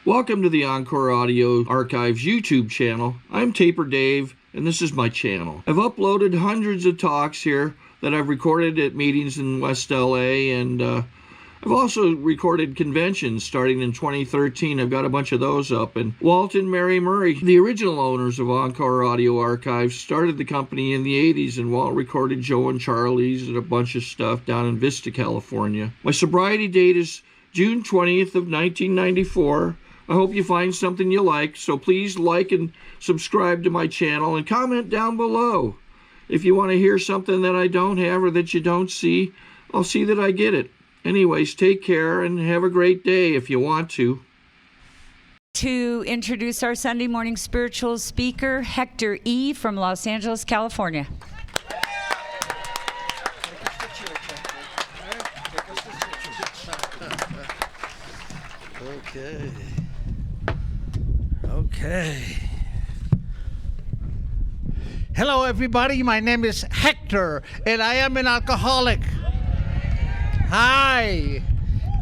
Welcome to the Encore Audio Archives YouTube channel. I'm Taper Dave, and this is my channel. I've uploaded hundreds of talks here that I've recorded at meetings in West LA, and I've also recorded conventions starting in 2013. I've got a bunch of those up. And Walt and Mary Murray, the original owners of Encore Audio Archives, started the company in the 80s, and Walt recorded Joe and Charlie's and a bunch of stuff down in Vista, California. My sobriety date is June 20th of 1994. I hope you find something you like, so please like and subscribe to my channel and comment down below. If you want to hear something that I don't have or that you don't see, I'll see that I get it. Anyways, take care and have a great day if you want to. To introduce our Sunday morning spiritual speaker, Hector E. from Los Angeles, California. Okay. Hello, everybody. My name is Hector, and I am an alcoholic. Hi.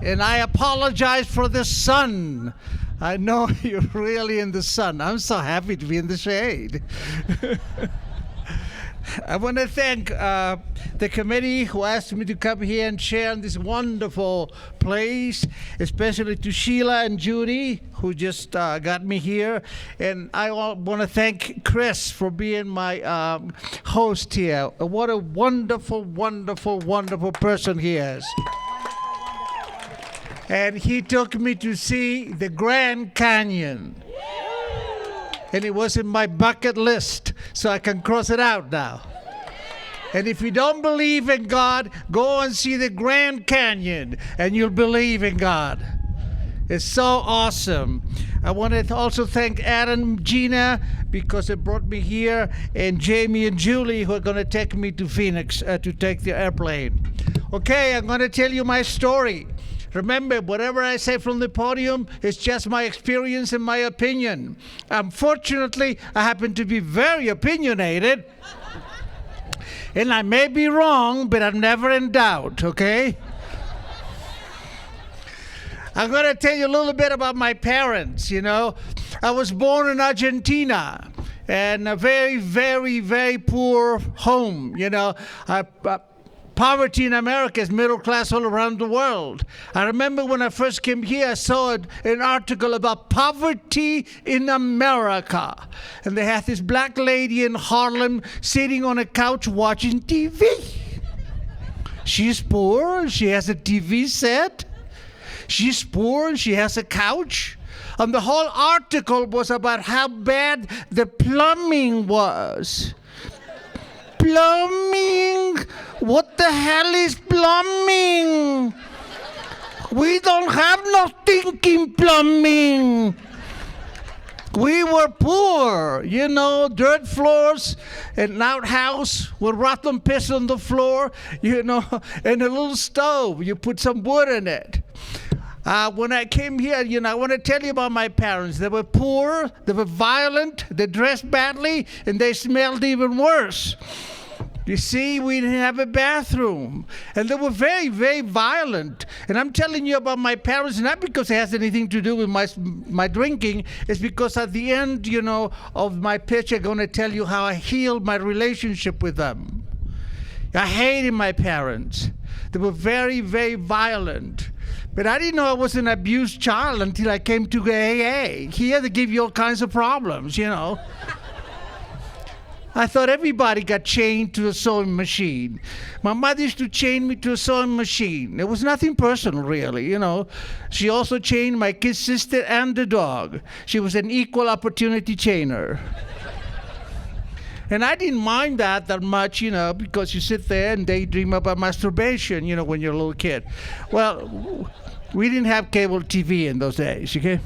And I apologize for the sun. I know you're really in the sun. I'm so happy to be in the shade. I want to thank the committee who asked me to come here and share in this wonderful place, especially to Sheila and Judy, who just got me here. And I want to thank Chris for being my host here. What a wonderful, wonderful, wonderful person he is. And he took me to see the Grand Canyon. And it was in my bucket list, so I can cross it out now. And if you don't believe in God, go and see the Grand Canyon, and you'll believe in God. It's so awesome. I want to also thank Adam, Gina, because they brought me here, and Jamie and Julie, who are going to take me to Phoenix to take the airplane. Okay, I'm going to tell you my story. Remember, whatever I say from the podium is just my experience and my opinion. Unfortunately, I happen to be very opinionated. And I may be wrong, but I'm never in doubt, okay? I'm going to tell you a little bit about my parents, you know. I was born in Argentina, and a very, very, very poor home, you know. Poverty in America is middle class all around the world. I remember when I first came here, I saw an article about poverty in America. And they had this black lady in Harlem sitting on a couch watching TV. She's poor, she has a TV set. She's poor, she has a couch. And the whole article was about how bad the plumbing was. Plumbing? What the hell is plumbing? We don't have no thinking plumbing. We were poor, you know, dirt floors, an outhouse with rotten piss on the floor, you know, and a little stove. You put some wood in it. When I came here, you know, I want to tell you about my parents. They were poor, they were violent, they dressed badly, and they smelled even worse. You see, we didn't have a bathroom. And they were very, very violent. And I'm telling you about my parents, not because it has anything to do with my drinking. It's because at the end, you know, of my pitch, I'm going to tell you how I healed my relationship with them. I hated my parents. They were very, very violent. But I didn't know I was an abused child until I came to AA. Here they give you all kinds of problems, you know. I thought everybody got chained to a sewing machine. My mother used to chain me to a sewing machine. It was nothing personal, really, you know. She also chained my kid sister and the dog. She was an equal opportunity chainer. And I didn't mind that much, you know, because you sit there and daydream about masturbation, you know, when you're a little kid. Well, we didn't have cable TV in those days, okay?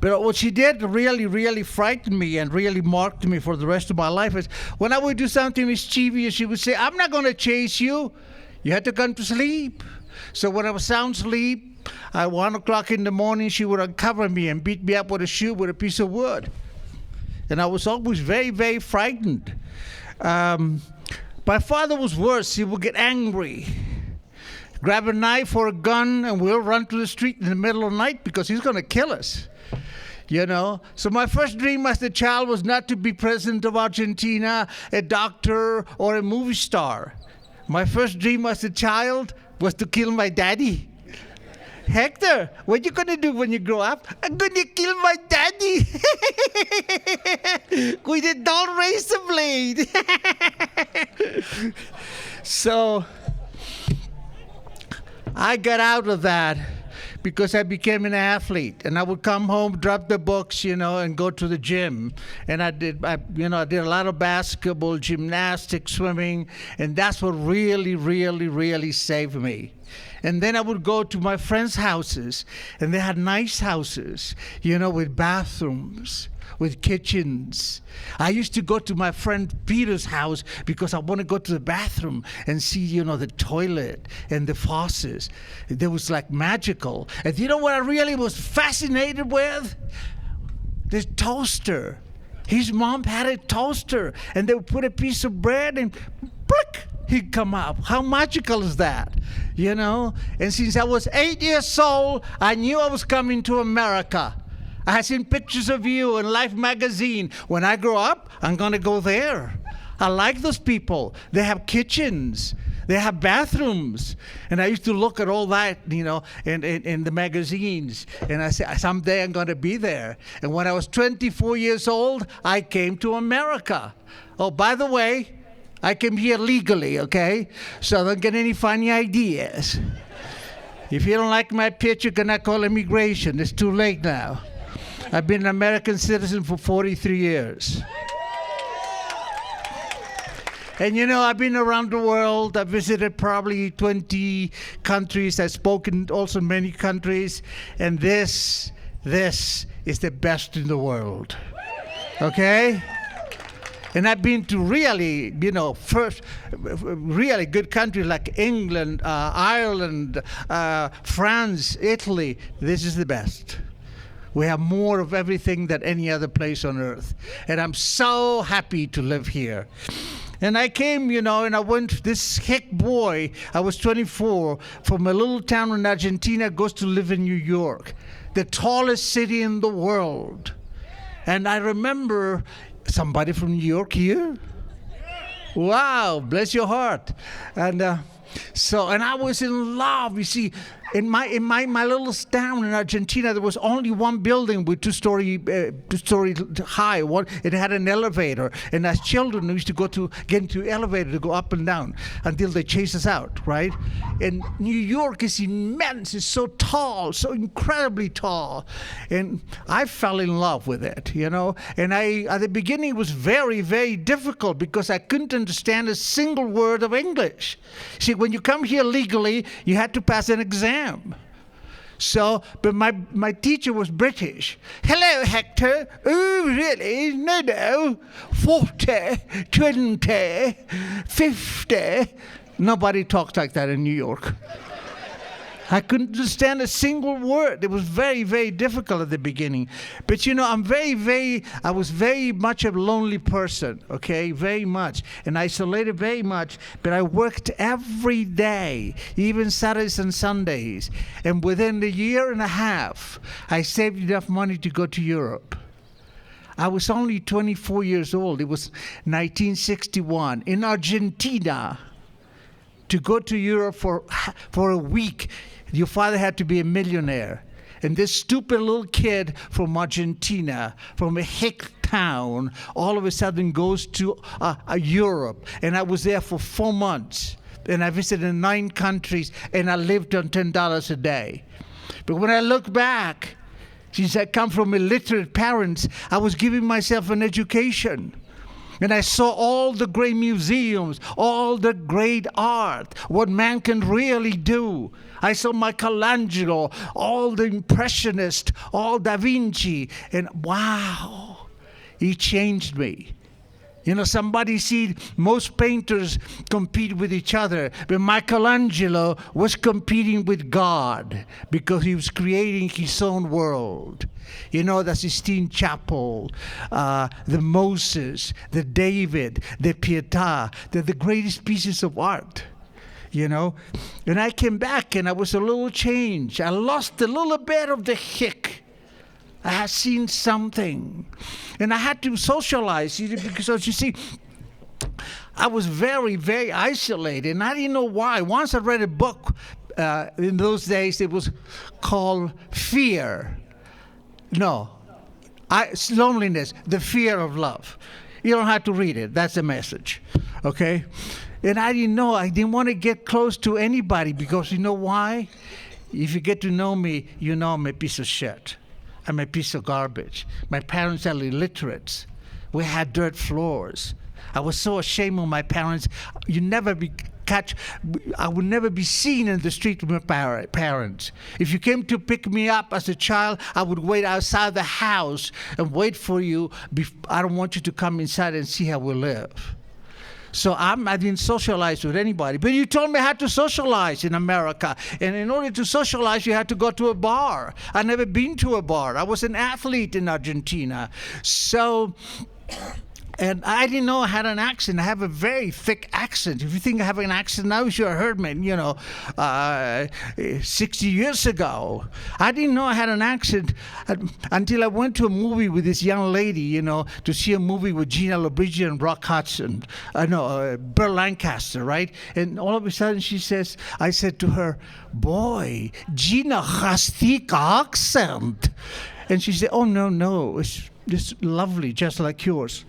But what she did really, really frightened me and really marked me for the rest of my life is when I would do something mischievous, she would say, I'm not going to chase you. You had to come to sleep. So when I was sound asleep, at 1 o'clock in the morning, she would uncover me and beat me up with a shoe with a piece of wood. And I was always very, very frightened. My father was worse. He would get angry. grab a knife or a gun, and we'll run to the street in the middle of the night because he's going to kill us. You know? So my first dream as a child was not to be president of Argentina, a doctor, or a movie star. My first dream as a child was to kill my daddy. Hector, what are you going to do when you grow up? I'm going to kill my daddy with a dull razor blade. So I got out of that because I became an athlete, and I would come home, drop the books, and go to the gym. And I did a lot of basketball, gymnastics, swimming, and that's what really, really, really saved me. And then I would go to my friends' houses, and they had nice houses, with bathrooms, with kitchens. I used to go to my friend Peter's house because I want to go to the bathroom and see, the toilet and the faucets. It was like magical. And you know what I really was fascinated with? The toaster. His mom had a toaster, and they would put a piece of bread and blick, he'd come up. How magical is that? And since I was 8 years old, I knew I was coming to America. I had seen pictures of you in Life magazine. When I grow up, I'm going to go there. I like those people. They have kitchens. They have bathrooms. And I used to look at all that, in the magazines. And I said, someday I'm going to be there. And when I was 24 years old, I came to America. Oh, by the way, I came here legally, okay? So don't get any funny ideas. If you don't like my picture, you cannot call immigration. It's too late now. I've been an American citizen for 43 years. And I've been around the world. I've visited probably 20 countries. I've spoken also in many countries. And this is the best in the world. Okay? And I've been to really, really good countries like England, Ireland, France, Italy. This is the best. We have more of everything than any other place on earth. And I'm so happy to live here. And I came, and I went, this hick boy, I was 24, from a little town in Argentina, goes to live in New York, the tallest city in the world. And I remember, somebody from New York here? Wow, bless your heart. And I was in love. You see, in my little town in Argentina, there was only one building with two-story high. It had an elevator, and as children, we used to get into the elevator to go up and down until they chase us out, right? And New York is immense. It's so tall, so incredibly tall, and I fell in love with it, And at the beginning, it was very, very difficult because I couldn't understand a single word of English. See, when you come here legally, you had to pass an exam. So, but my teacher was British. Hello, Hector. Oh, really? No. 40, 20, 50. Nobody talks like that in New York. I couldn't understand a single word. It was very, very difficult at the beginning. But I was very much a lonely person, okay? Very much. And isolated very much. But I worked every day, even Saturdays and Sundays. And within a year and a half, I saved enough money to go to Europe. I was only 24 years old. It was 1961 in Argentina. To go to Europe for a week, your father had to be a millionaire. And this stupid little kid from Argentina, from a hick town, all of a sudden goes to Europe. And I was there for 4 months. And I visited 9 countries, and I lived on $10 a day. But when I look back, since I come from illiterate parents, I was giving myself an education. And I saw all the great museums, all the great art, what man can really do. I saw Michelangelo, all the Impressionists, all Da Vinci, and wow, he changed me. Somebody said most painters compete with each other, but Michelangelo was competing with God because he was creating his own world. The Sistine Chapel, the Moses, the David, the Pietà, they're the greatest pieces of art. you know. And I came back and I was a little changed. I lost a little bit of the hick. I had seen something. And I had to socialize, because you see, I was very, very isolated, and I didn't know why. Once I read a book, in those days, it was called Fear. No, Loneliness, the Fear of Love. You don't have to read it. That's the message, okay? And I didn't want to get close to anybody, because you know why? If you get to know me, you know I'm a piece of shit. I'm a piece of garbage. My parents are illiterates. We had dirt floors. I was so ashamed of my parents. I would never be seen in the street with my parents. If you came to pick me up as a child, I would wait outside the house and wait for you. I don't want you to come inside and see how we live. So I didn't socialize with anybody. But you told me how to socialize in America. And in order to socialize, you had to go to a bar. I'd never been to a bar. I was an athlete in Argentina. So... And I didn't know I had an accent. I have a very thick accent. If you think I have an accent now, you should have heard me, 60 years ago. I didn't know I had an accent until I went to a movie with this young lady, to see a movie with Gina LaBridge and Rock Hudson. Burt Lancaster, right? And all of a sudden I said to her, boy, Gina has thick accent. And she said, oh, no, it's just lovely, just like yours.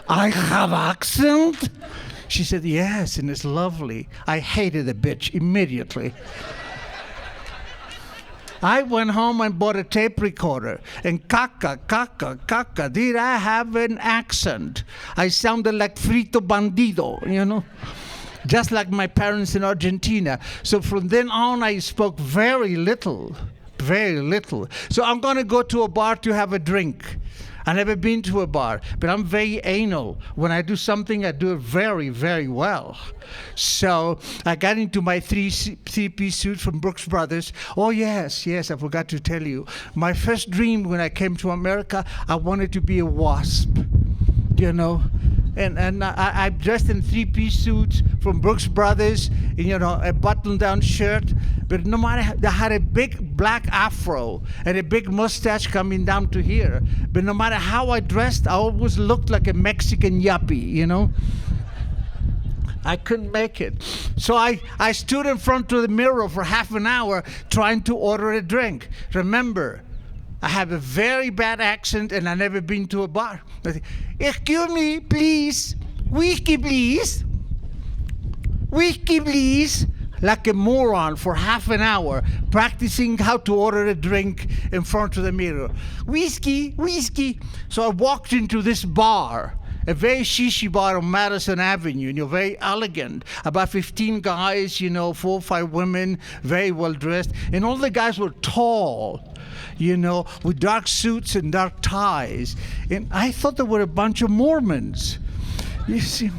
I have accent? She said, yes, and it's lovely. I hated the bitch immediately. I went home and bought a tape recorder, and caca, did I have an accent? I sounded like Frito Bandido, just like my parents in Argentina. So from then on, I spoke very little. So I'm going to go to a bar to have a drink. I've never been to a bar, but I'm very anal. When I do something, I do it very, very well. So I got into my three-piece suit from Brooks Brothers. Oh, yes, I forgot to tell you. My first dream when I came to America, I wanted to be a wasp, And I dressed in three-piece suits from Brooks Brothers, a button-down shirt. But no matter, I had a big black afro and a big mustache coming down to here. But no matter how I dressed, I always looked like a Mexican yuppie, I couldn't make it. So I stood in front of the mirror for half an hour trying to order a drink. Remember, I have a very bad accent, and I've never been to a bar. I say, excuse me, please. Whiskey, please. Whiskey, please. Like a moron for half an hour, practicing how to order a drink in front of the mirror. Whiskey. So I walked into this bar, a very shishi bar on Madison Avenue, very elegant. About 15 guys, 4 or 5 women, very well dressed. And all the guys were tall, with dark suits and dark ties. And I thought there were a bunch of Mormons. You see,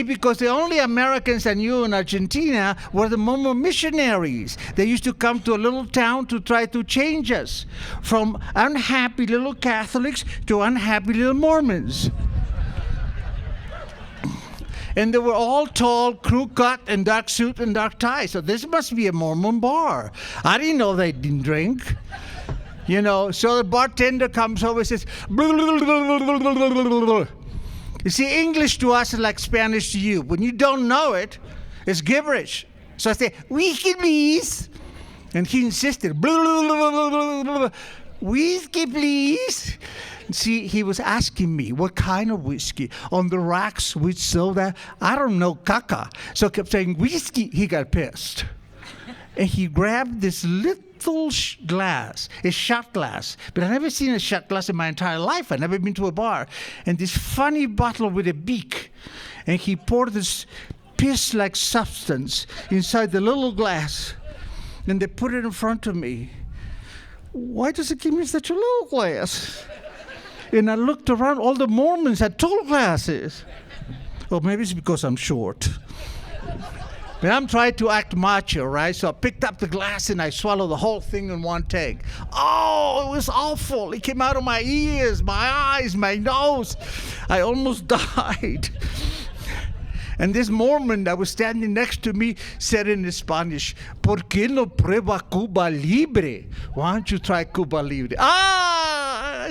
because the only Americans I knew in Argentina were the Mormon missionaries. They used to come to a little town to try to change us from unhappy little Catholics to unhappy little Mormons. And they were all tall, crew cut, and dark suit and dark tie. So this must be a Mormon bar. I didn't know they didn't drink. So the bartender comes over and says, you see, English to us is like Spanish to you. When you don't know it, it's gibberish. So I say, whiskey, please. And he insisted, whiskey, please. See, he was asking me what kind of whiskey. On the rocks with soda, I don't know, caca. So I kept saying, whiskey. He got pissed. And he grabbed this little glass, a shot glass. But I've never seen a shot glass in my entire life. I've never been to a bar. And this funny bottle with a beak. And he poured this piss-like substance inside the little glass. And they put it in front of me. Why does it give me such a little glass? And I looked around, all the Mormons had tall glasses. Well, maybe it's because I'm short. But I'm trying to act macho, right? So I picked up the glass and I swallowed the whole thing in one take. Oh, it was awful. It came out of my ears, my eyes, my nose. I almost died. And this Mormon that was standing next to me said in Spanish, ¿Por qué no prueba Cuba Libre? Why don't you try Cuba Libre?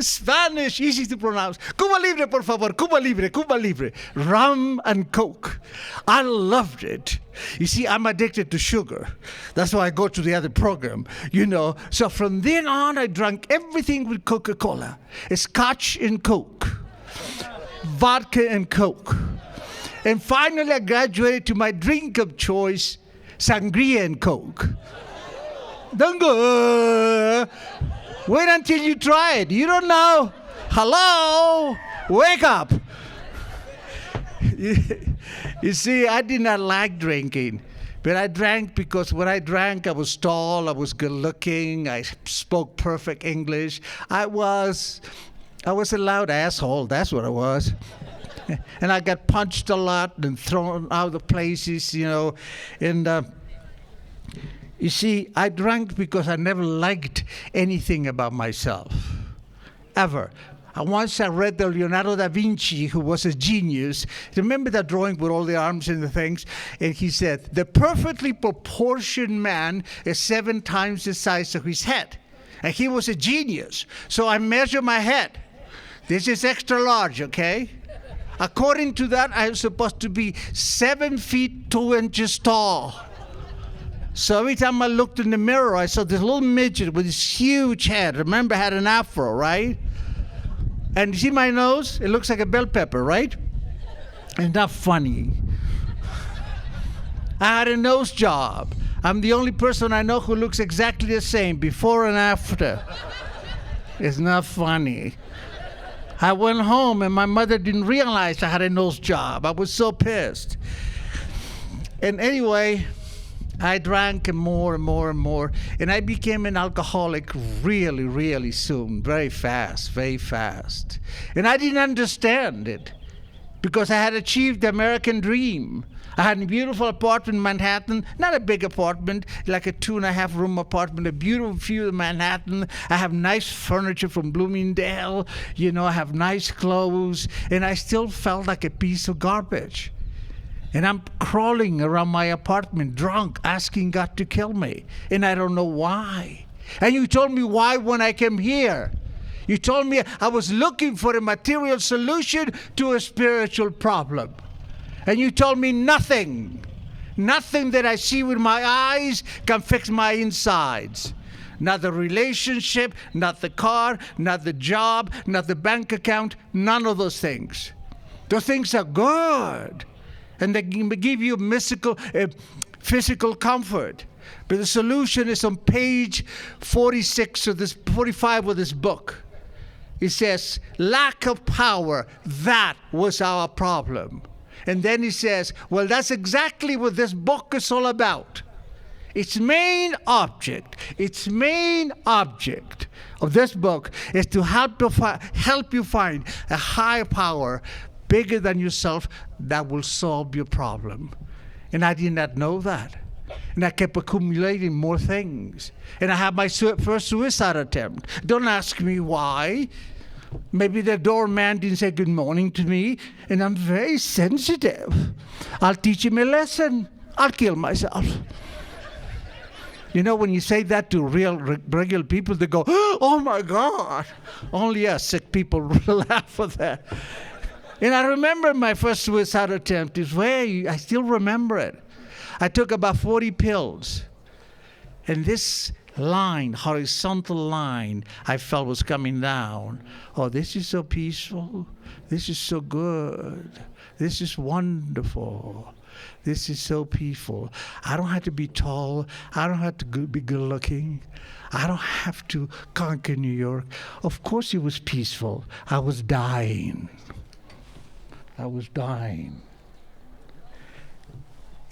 Spanish, easy to pronounce. Cuba Libre, por favor. Cuba Libre, Cuba Libre. Rum and Coke. I loved it. You see, I'm addicted to sugar. That's why I go to the other program, So from then on, I drank everything with Coca-Cola. Scotch and Coke. Vodka and Coke. And finally, I graduated to my drink of choice, sangria and Coke. Don't go. Wait until you try it. You don't know. Hello? Wake up. You see, I did not like drinking. But I drank because when I drank, I was tall, I was good looking, I spoke perfect English. I was a loud asshole, that's what I was. And I got punched a lot and thrown out of places, And you see, I drank because I never liked anything about myself, ever. Once I read the Leonardo da Vinci, who was a genius. Remember that drawing with all the arms and the things? And he said, the perfectly proportioned man is 7 times the size of his head. And he was a genius. So I measure my head. This is extra large, okay? According to that, I'm supposed to be 7 feet 2 inches tall. So every time I looked in the mirror, I saw this little midget with this huge head. Remember, I had an afro, right? And you see my nose? It looks like a bell pepper, right? It's not funny. I had a nose job. I'm the only person I know who looks exactly the same, before and after. It's not funny. I went home and my mother didn't realize I had a nose job. I was so pissed. And anyway, I drank more and more and more, and I became an alcoholic really, really soon, very fast. And I didn't understand it because I had achieved the American dream. I had a beautiful apartment in Manhattan, not a big apartment, like a 2.5-room apartment, a beautiful view of Manhattan. I have nice furniture from Bloomingdale, I have nice clothes, and I still felt like a piece of garbage. And I'm crawling around my apartment drunk, asking God to kill me. And I don't know why. And you told me why when I came here. You told me I was looking for a material solution to a spiritual problem. And you told me nothing. Nothing that I see with my eyes can fix my insides. Not the relationship, not the car, not the job, not the bank account, none of those things. Those things are good. And they can give you physical comfort. But the solution is on page 45 of this book. It says, lack of power, that was our problem. And then he says, well, that's exactly what this book is all about. Its main object of this book is to help you find a higher power bigger than yourself that will solve your problem. And I did not know that. And I kept accumulating more things. And I had my first suicide attempt. Don't ask me why. Maybe the doorman didn't say good morning to me, and I'm very sensitive. I'll teach him a lesson. I'll kill myself. When you say that to regular people, they go, oh my God. Only us sick people laugh at that. And I remember my first suicide attempt. I still remember it. I took about 40 pills. And this line, horizontal line, I felt was coming down. Oh, this is so peaceful. This is so good. This is wonderful. This is so peaceful. I don't have to be tall. I don't have to be good looking. I don't have to conquer New York. Of course it was peaceful. I was dying.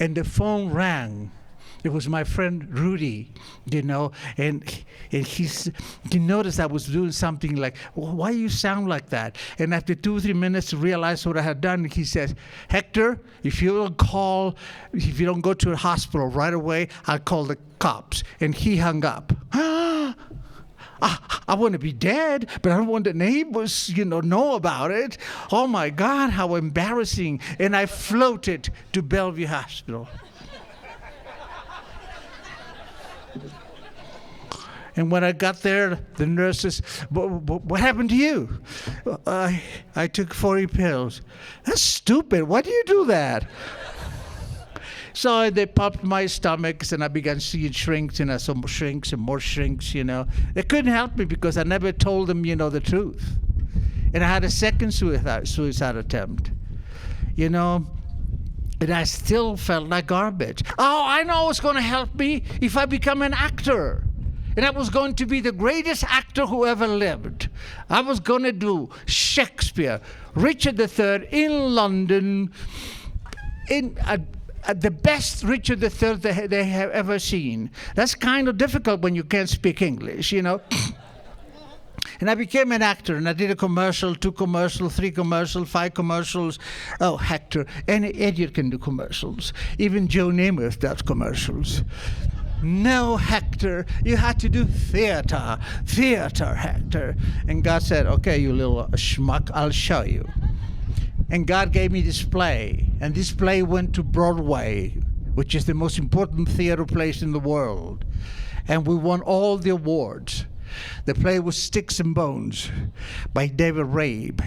And the phone rang. It was my friend Rudy, and he noticed I was doing something like, well, why you sound like that? And after 2 or 3 minutes, realized what I had done. He says, Hector, if you don't go to a hospital right away, I'll call the cops. And he hung up. I want to be dead, but I don't want the neighbors, know about it. Oh my God, how embarrassing. And I floated to Bellevue Hospital. And when I got there, the nurses, what happened to you? I took 40 pills. That's stupid. Why do you do that? So they popped my stomachs, and I began seeing shrinks, and I saw more shrinks and more shrinks, They couldn't help me because I never told them, the truth. And I had a second suicide attempt, And I still felt like garbage. Oh, I know what's going to help me if I become an actor. And I was going to be the greatest actor who ever lived. I was going to do Shakespeare, Richard III in London, the best Richard III they have ever seen. That's kind of difficult when you can't speak English, And I became an actor, and I did a commercial, 2 commercials, 3 commercials, 5 commercials. Oh, Hector, any idiot can do commercials. Even Joe Namath does commercials. No, Hector, you had to do theater, Hector. And God said, okay, you little schmuck, I'll show you. And God gave me this play, and this play went to Broadway, which is the most important theater place in the world. And we won all the awards. The play was Sticks and Bones by David Rabe.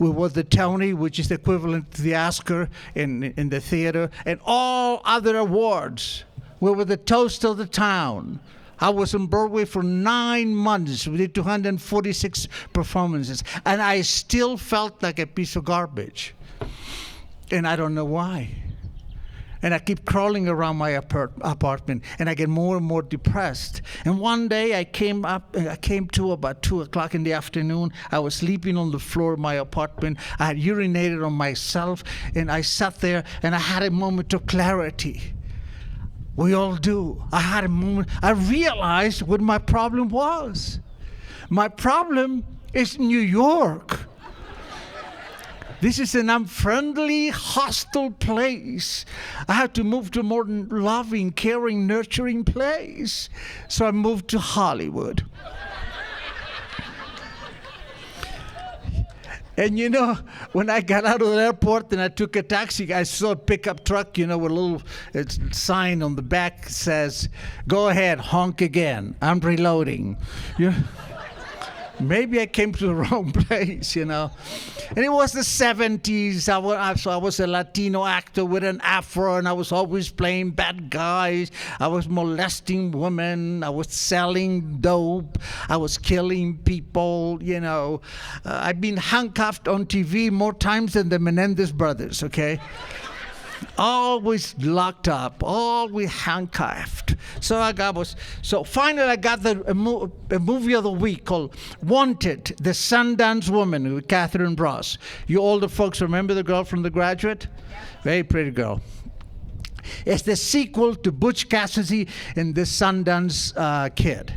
We won the Tony, which is the equivalent to the Oscar in the theater, and all other awards. We were the toast of the town. I was on Broadway for 9 months. We did 246 performances. And I still felt like a piece of garbage. And I don't know why. And I keep crawling around my apartment, and I get more and more depressed. And one day I came to about 2 o'clock in the afternoon. I was sleeping on the floor of my apartment. I had urinated on myself, and I sat there, and I had a moment of clarity. We all do. I had a moment. I realized what my problem was. My problem is New York. This is an unfriendly, hostile place. I had to move to a more loving, caring, nurturing place. So I moved to Hollywood. And when I got out of the airport and I took a taxi, I saw a pickup truck, with a little sign on the back that says, "Go ahead, honk again. I'm reloading." Maybe I came to the wrong place, And it was the 70s. So I was a Latino actor with an afro, and I was always playing bad guys. I was molesting women. I was selling dope. I was killing people, I've been handcuffed on TV more times than the Menendez brothers, okay? Always locked up, always handcuffed. So finally I got a movie of the week called Wanted, The Sundance Woman with Catherine Ross. You older folks remember the girl from The Graduate? Very pretty girl. It's the sequel to Butch Cassidy and the Sundance Kid.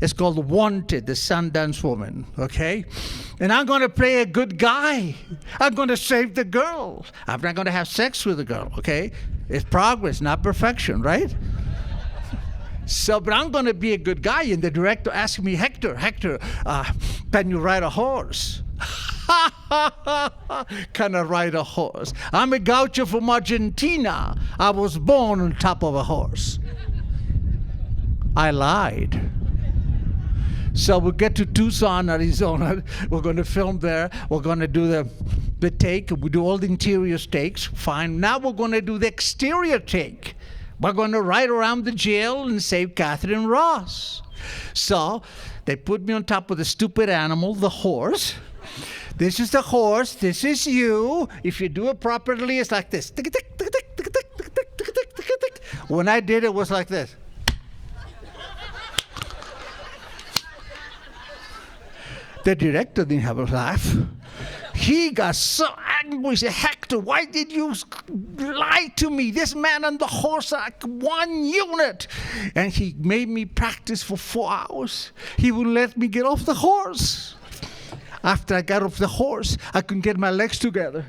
It's called Wanted, the Sundance Woman, okay? And I'm going to play a good guy. I'm going to save the girl. I'm not going to have sex with the girl, okay? It's progress, not perfection, right? But I'm going to be a good guy. And the director asked me, Hector, can you ride a horse? Can I ride a horse? I'm a gaucho from Argentina. I was born on top of a horse. I lied. So we'll get to Tucson, Arizona. We're going to film there. We're going to do the take. We do all the interior takes. Fine. Now we're going to do the exterior take. We're going to ride around the jail and save Catherine Ross. So they put me on top of the stupid animal, the horse. This is the horse. This is you. If you do it properly, it's like this. When I did it was like this. The director didn't have a laugh. He got so angry. He said, Hector, why did you lie to me? This man and the horse are like one unit. And he made me practice for 4 hours. He wouldn't let me get off the horse. After I got off the horse, I couldn't get my legs together.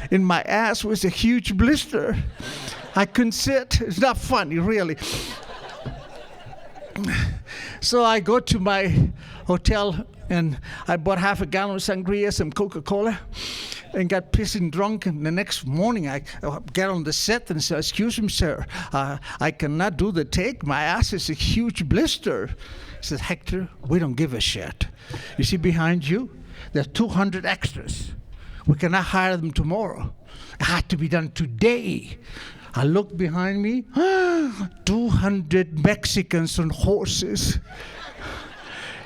In my ass was a huge blister. I couldn't sit. It's not funny, really. So I go to my hotel and I bought half a gallon of sangria, some Coca-Cola, and got pissing drunk. And the next morning I get on the set and say, "Excuse me, sir, I cannot do the take. My ass is a huge blister." He says, "Hector, we don't give a shit. You see behind you, there's 200 extras. We cannot hire them tomorrow. It had to be done today." I look behind me, 200 Mexicans on horses.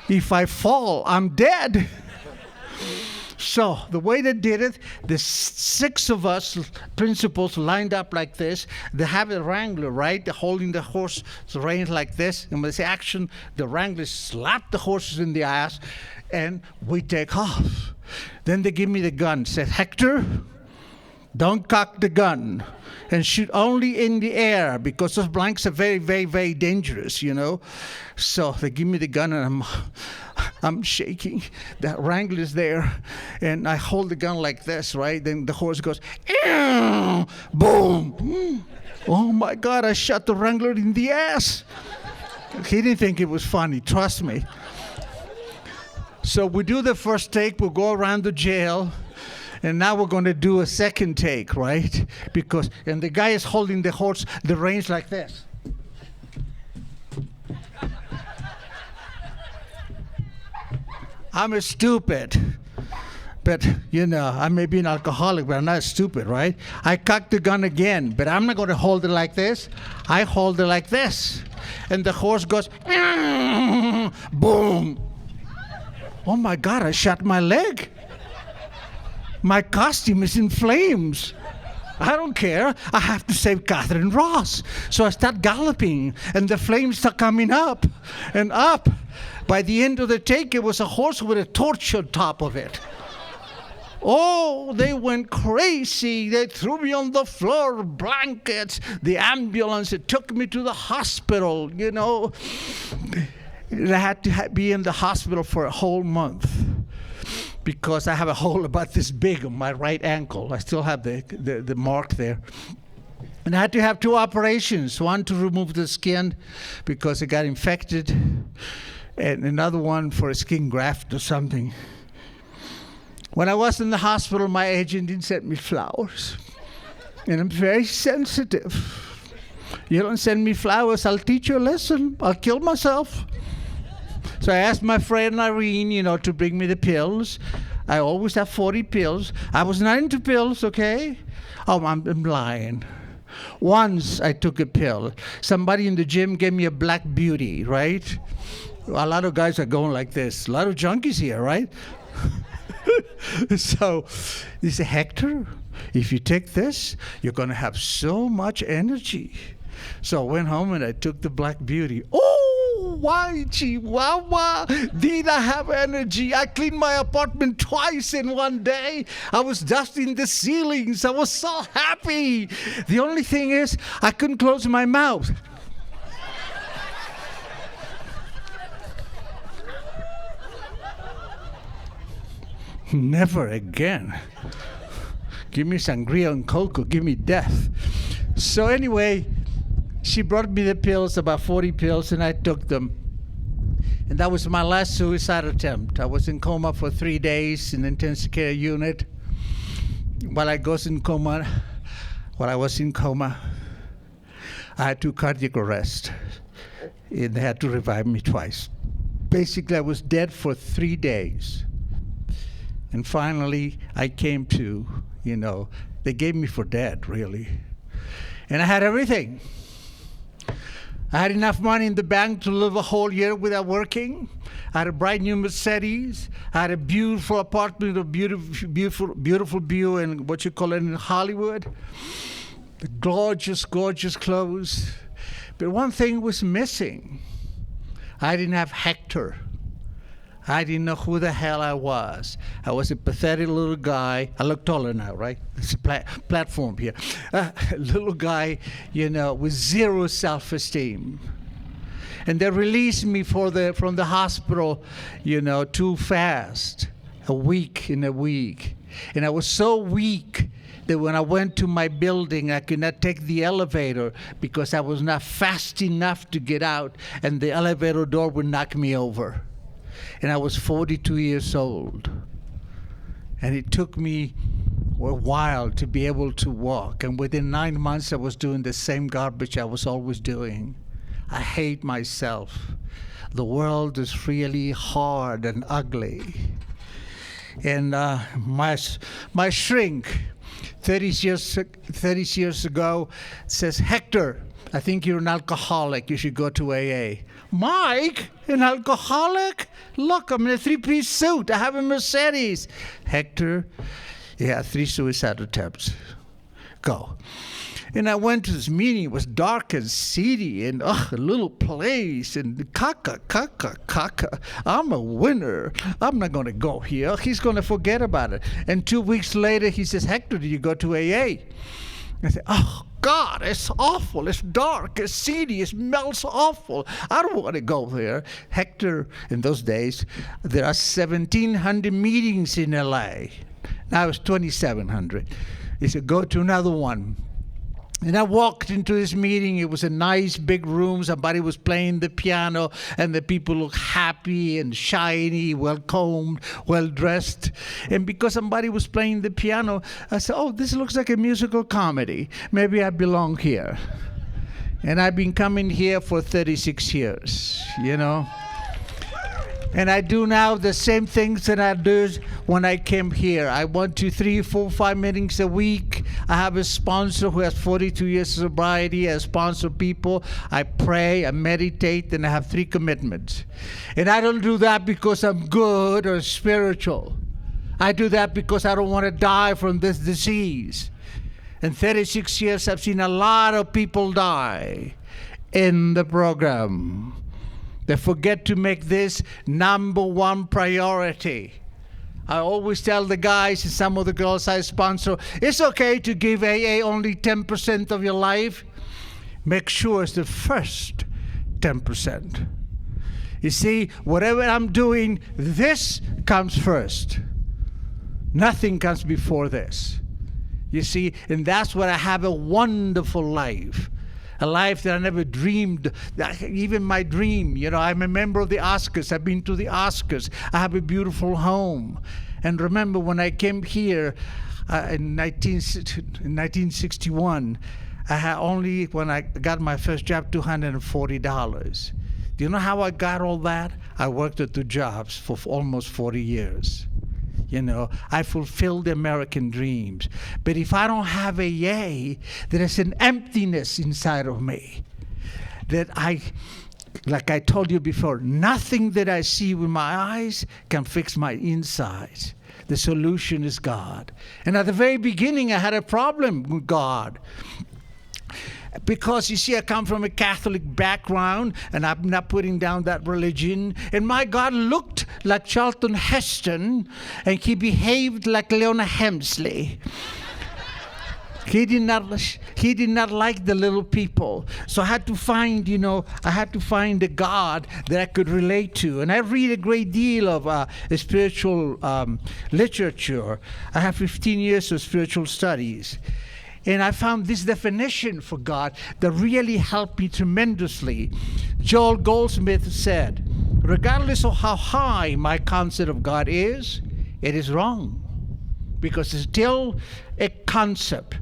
If I fall, I'm dead. So the way they did it, the 6 of us principals lined up like this. They have a wrangler, right? They're holding the horse reins like this. And when they say action, the wrangler slap the horses in the ass, and we take off. Then they give me the gun. Said, "Hector, don't cock the gun and shoot only in the air, because those blanks are very, very, very dangerous, you know." So they give me the gun and I'm shaking. That wrangler's there, and I hold the gun like this, right? Then the horse goes, "Ew!" Boom. Oh my God, I shot the wrangler in the ass. He didn't think it was funny, trust me. So we do the first take, we'll go around the jail. And now we're going to do a second take, right? And the guy is holding the horse, the reins like this. I'm stupid. But, you know, I may be an alcoholic, but I'm not stupid, right? I cock the gun again, but I'm not going to hold it like this. I hold it like this. And the horse goes, boom. Oh my God, I shot my leg. My costume is in flames. I don't care. I have to save Catherine Ross. So I start galloping, and the flames start coming up and up. By the end of the take, it was a horse with a torch on top of it. Oh, they went crazy. They threw me on the floor, blankets, the ambulance. It took me to the hospital, you know. I had to be in the hospital for a whole month, because I have a hole about this big on my right ankle. I still have the mark there. And I had to have 2 operations, one to remove the skin because it got infected, and another one for a skin graft or something. When I was in the hospital, my agent didn't send me flowers. And I'm very sensitive. You don't send me flowers, I'll teach you a lesson. I'll kill myself. So I asked my friend Irene, you know, to bring me the pills. I always have 40 pills. I was not into pills, okay? Oh, I'm lying. Once I took a pill. Somebody in the gym gave me a Black Beauty, right? A lot of guys are going like this. A lot of junkies here, right? So they say, "Hector, if you take this, you're going to have so much energy." So I went home and I took the Black Beauty. Oh, why, Chihuahua, did I have energy? I cleaned my apartment twice in one day. I was dusting the ceilings. I was so happy. The only thing is, I couldn't close my mouth. Never again. Give me sangria and cocoa. Give me death. So anyway, she brought me the pills, about 40 pills, and I took them. And that was my last suicide attempt. I was in coma for 3 days in the intensive care unit. While I was in coma, I had 2 cardiac arrests. And they had to revive me twice. Basically, I was dead for 3 days. And finally, I came to, you know, they gave me for dead, really. And I had everything. I had enough money in the bank to live a whole year without working. I had a bright new Mercedes. I had a beautiful apartment, a beautiful view in what you call it in Hollywood. The gorgeous, gorgeous clothes. But one thing was missing. I didn't have Hector. I didn't know who the hell I was. I was a pathetic little guy. I look taller now, right? It's a platform here. A little guy, you know, with zero self-esteem. And they released me from the hospital, you know, too fast. A week. And I was so weak that when I went to my building, I could not take the elevator because I was not fast enough to get out, and the elevator door would knock me over. And I was 42 years old. And it took me a while to be able to walk. And within 9 months, I was doing the same garbage I was always doing. I hate myself. The world is really hard and ugly. And my shrink, 30 years ago, says, "Hector, I think you're an alcoholic. You should go to AA." "Mike, an alcoholic? Look, I'm in a 3-piece suit. I have a Mercedes." "Hector, yeah, 3 suicide attempts. Go." And I went to this meeting. It was dark and seedy and a little place. And caca. I'm a winner. I'm not going to go here. He's going to forget about it. And 2 weeks later, he says, "Hector, did you go to AA?" I said, "Oh, God, it's awful. It's dark. It's seedy. It smells awful. I don't want to go there." Hector, in those days, there are 1,700 meetings in LA. Now it's 2,700. He said, "Go to another one." And I walked into this meeting. It was a nice big room. Somebody was playing the piano, and the people looked happy and shiny, well-combed, well-dressed. And because somebody was playing the piano, I said, "Oh, this looks like a musical comedy. Maybe I belong here." And I've been coming here for 36 years, you know. And I do now the same things that I did when I came here. I went to 3, 4, 5 meetings a week. I have a sponsor who has 42 years of sobriety. I sponsor people. I pray, I meditate, and I have 3 commitments. And I don't do that because I'm good or spiritual. I do that because I don't want to die from this disease. In 36 years, I've seen a lot of people die in the program. They forget to make this #1 priority. I always tell the guys and some of the girls I sponsor, it's okay to give AA only 10% of your life. Make sure it's the first 10%. You see, whatever I'm doing, this comes first. Nothing comes before this. You see, and that's why I have a wonderful life. A life that I never dreamed, even my dream. You know, I'm a member of the Oscars. I've been to the Oscars. I have a beautiful home. And remember, when I came here in 1961, I had only, when I got my first job, $240. Do you know how I got all that? I worked at 2 jobs for almost 40 years. You know, I fulfilled the American dreams. But if I don't have AA, there is an emptiness inside of me that like I told you before, nothing that I see with my eyes can fix my insides. The solution is God. And at the very beginning, I had a problem with God. Because, you see, I come from a Catholic background, and I'm not putting down that religion. And my God looked like Charlton Heston, and he behaved like Leona Hemsley. He did not like the little people. So I had to find, a God that I could relate to. And I read a great deal of spiritual literature. I have 15 years of spiritual studies. And I found this definition for God that really helped me tremendously. Joel Goldsmith said, "Regardless of how high my concept of God is, it is wrong. Because it's still a concept.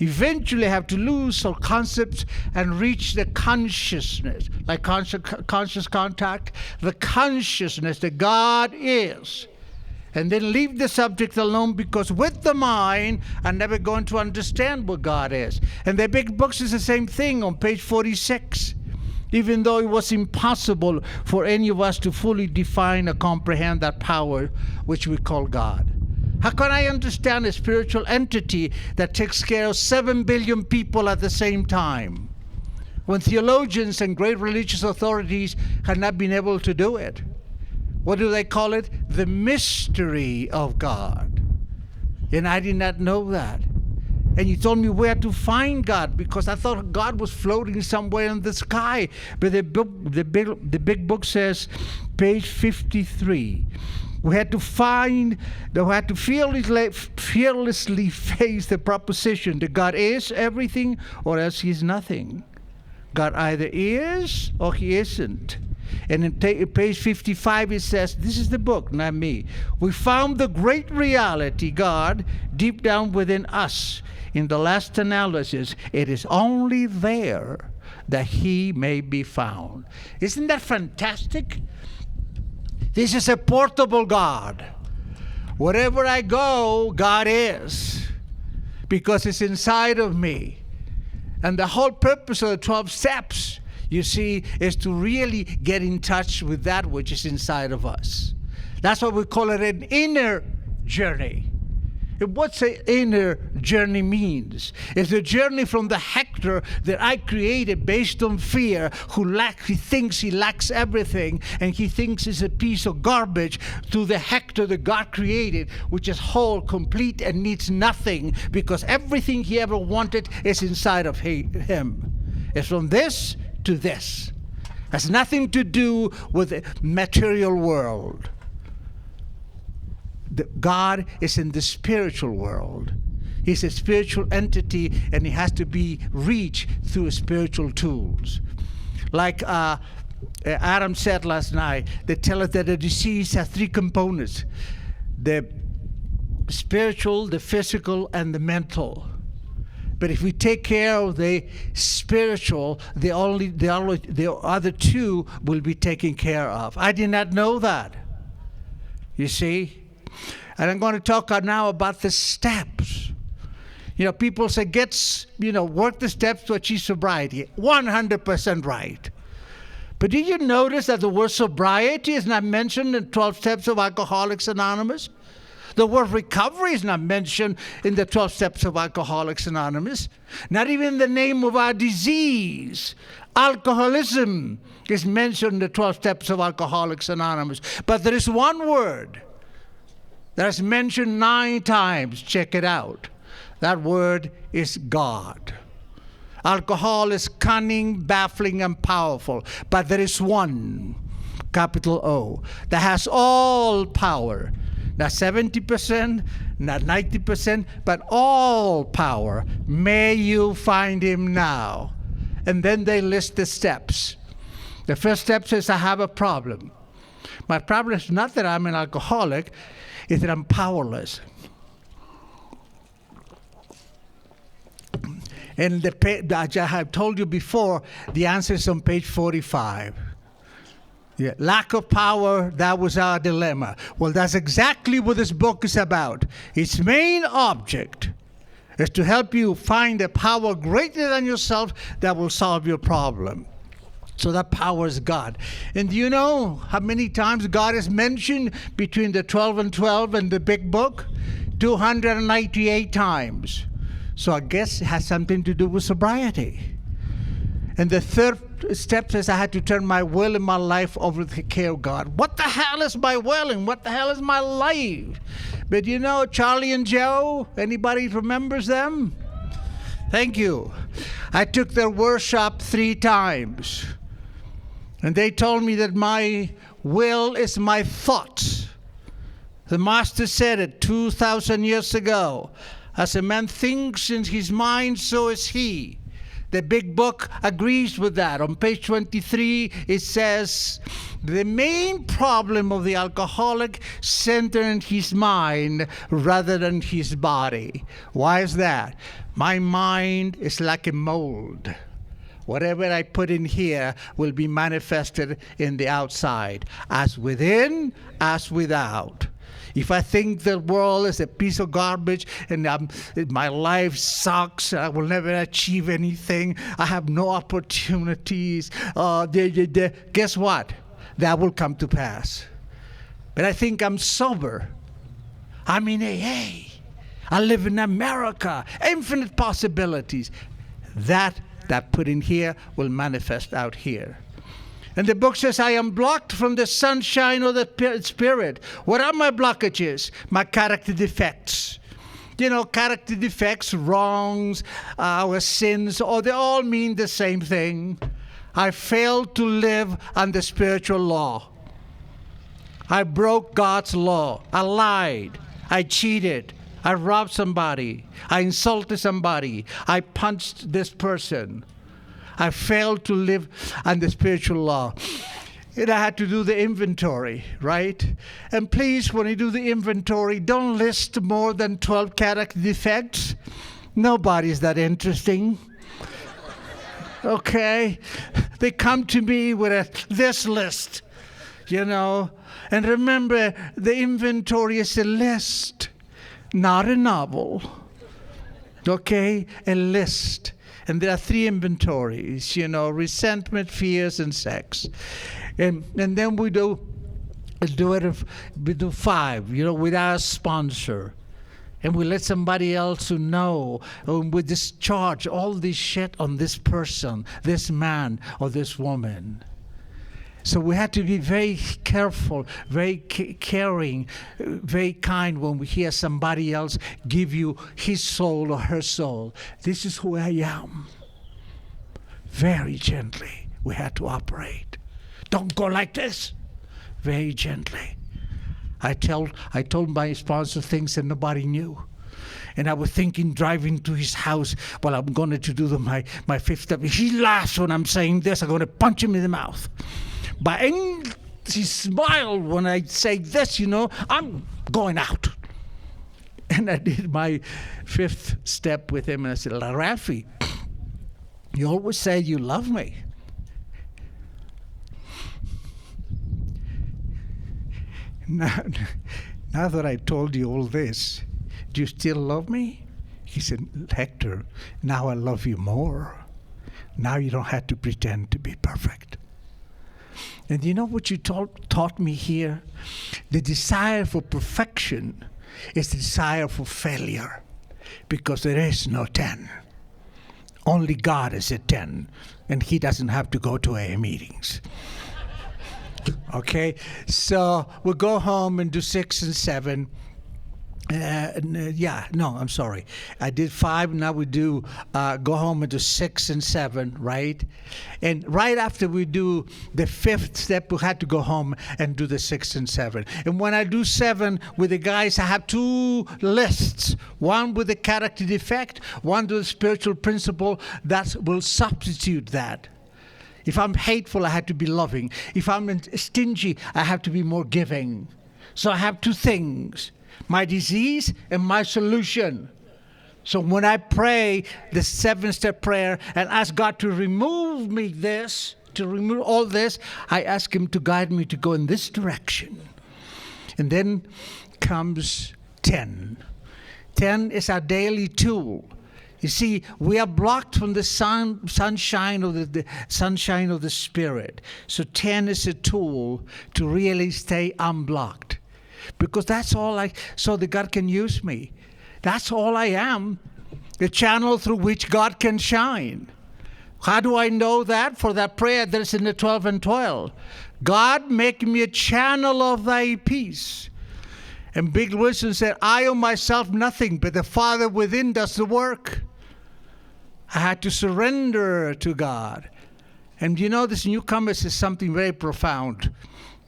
Eventually I have to lose all concepts and reach the consciousness, like conscious contact, the consciousness that God is. And then leave the subject alone, because with the mind, I'm never going to understand what God is." And the big books is the same thing on page 46. Even though it was impossible for any of us to fully define or comprehend that power which we call God. How can I understand a spiritual entity that takes care of 7 billion people at the same time, when theologians and great religious authorities have not been able to do it? What do they call it? The mystery of God. And I did not know that. And you told me where to find God, because I thought God was floating somewhere in the sky. But the big book says, page 53. We had to fearlessly face the proposition that God is everything or else He's nothing. God either is or He isn't. And in page 55 it says, this is the book, not me. We found the great reality, God, deep down within us. In the last analysis, it is only there that He may be found. Isn't that fantastic? This is a portable God. Wherever I go, God is, because it's inside of me. And the whole purpose of the 12 steps, you see, is to really get in touch with that which is inside of us. That's why we call it an inner journey. What's an inner journey means? It's a journey from the HECTOR that I created based on fear, he thinks he lacks everything, and he thinks it's a piece of garbage, to the HECTOR that God created, which is whole, complete, and needs nothing, because everything he ever wanted is inside of him. It's from this to this. Has nothing to do with the material world. God is in the spiritual world. He's a spiritual entity, and he has to be reached through spiritual tools. Like Adam said last night, they tell us that a disease has 3 components: the spiritual, the physical, and the mental. But if we take care of the spiritual, the other 2 will be taken care of. I did not know that. You see? And I'm going to talk now about the steps. You know, people say, work the steps to achieve sobriety. 100% right. But did you notice that the word sobriety is not mentioned in 12 Steps of Alcoholics Anonymous? The word recovery is not mentioned in the 12 Steps of Alcoholics Anonymous. Not even the name of our disease, alcoholism, is mentioned in the 12 Steps of Alcoholics Anonymous. But there is one word that's mentioned 9 times. Check it out. That word is God. Alcohol is cunning, baffling, and powerful. But there is one, capital O, that has all power. Not 70%, not 90%, but all power. May you find him now. And then they list the steps. The first step says, I have a problem. My problem is not that I'm an alcoholic, is that I'm powerless. And I have told you before, the answer is on page 45. Yeah. Lack of power, that was our dilemma. Well, that's exactly what this book is about. Its main object is to help you find a power greater than yourself that will solve your problem. So that power is God. And do you know how many times God is mentioned between the 12 and 12 and the big book? 298 times. So I guess it has something to do with sobriety. And the third step says I had to turn my will and my life over to the care of God. What the hell is my will and what the hell is my life? But you know, Charlie and Joe, anybody remembers them? Thank you. I took their workshop 3 times. And they told me that my will is my thoughts. The master said it 2,000 years ago. As a man thinks in his mind, so is he. The big book agrees with that. On page 23, it says, the main problem of the alcoholic centers in his mind rather than his body. Why is that? My mind is like a mold. Whatever I put in here will be manifested in the outside, as within, as without. If I think the world is a piece of garbage and my life sucks, I will never achieve anything, I have no opportunities, guess what? That will come to pass. But I think I'm sober. I'm in AA. I live in America. Infinite possibilities. That put in here will manifest out here. And the book says, I am blocked from the sunshine of the Spirit. What are my blockages? My character defects. character defects, wrongs, our sins, they all mean the same thing. I failed to live under spiritual law. I broke God's law. I lied. I cheated. I robbed somebody. I insulted somebody. I punched this person. I failed to live under spiritual law. And I had to do the inventory, right? And please, when you do the inventory, don't list more than 12 character defects. Nobody's that interesting. Okay? They come to me with this list, And remember, the inventory is a list, not a novel. Okay? A list. And there are 3 inventories, resentment, fears, and sex. And then we do 5, without a sponsor. And we let somebody else who know, and we discharge all this shit on this person, this man or this woman. So we have to be very careful, very caring, very kind when we hear somebody else give you his soul or her soul. This is who I am. Very gently we have to operate. Don't go like this. Very gently. I told my sponsor things that nobody knew. And I was thinking, driving to his house, I'm going to do my 5th step. He laughs when I'm saying this. I'm going to punch him in the mouth. But he smiled when I say this, I'm going out. And I did my 5th step with him, and I said, Rafi, you always say you love me. Now that I told you all this, do you still love me? He said, Hector, now I love you more. Now you don't have to pretend to be perfect. And you know what you taught me here? The desire for perfection is the desire for failure, because there is no 10. Only God is a 10, and he doesn't have to go to AA meetings. Okay, so we'll go home and do 6 and 7. I'm sorry. I did 5. Now we do go home and do 6 and 7, right? And right after we do the 5th step, we had to go home and do the 6 and 7. And when I do 7 with the guys, I have 2 lists. One with the character defect, one with the spiritual principle that will substitute that. If I'm hateful, I have to be loving. If I'm stingy, I have to be more giving. So I have 2 things. My disease and my solution. So when I pray the 7-step prayer and ask God to remove me this, to remove all this, I ask him to guide me to go in this direction. And then comes 10. 10 is our daily tool. You see, we are blocked from the sunshine of the sunshine of the Spirit. So 10 is a tool to really stay unblocked. Because that's all so that God can use me. That's all I am, the channel through which God can shine. How do I know that? For that prayer that's in the 12 and 12. God, make me a channel of thy peace. And Big Wilson said, I owe myself nothing, but the Father within does the work. I had to surrender to God. And this newcomer says something very profound.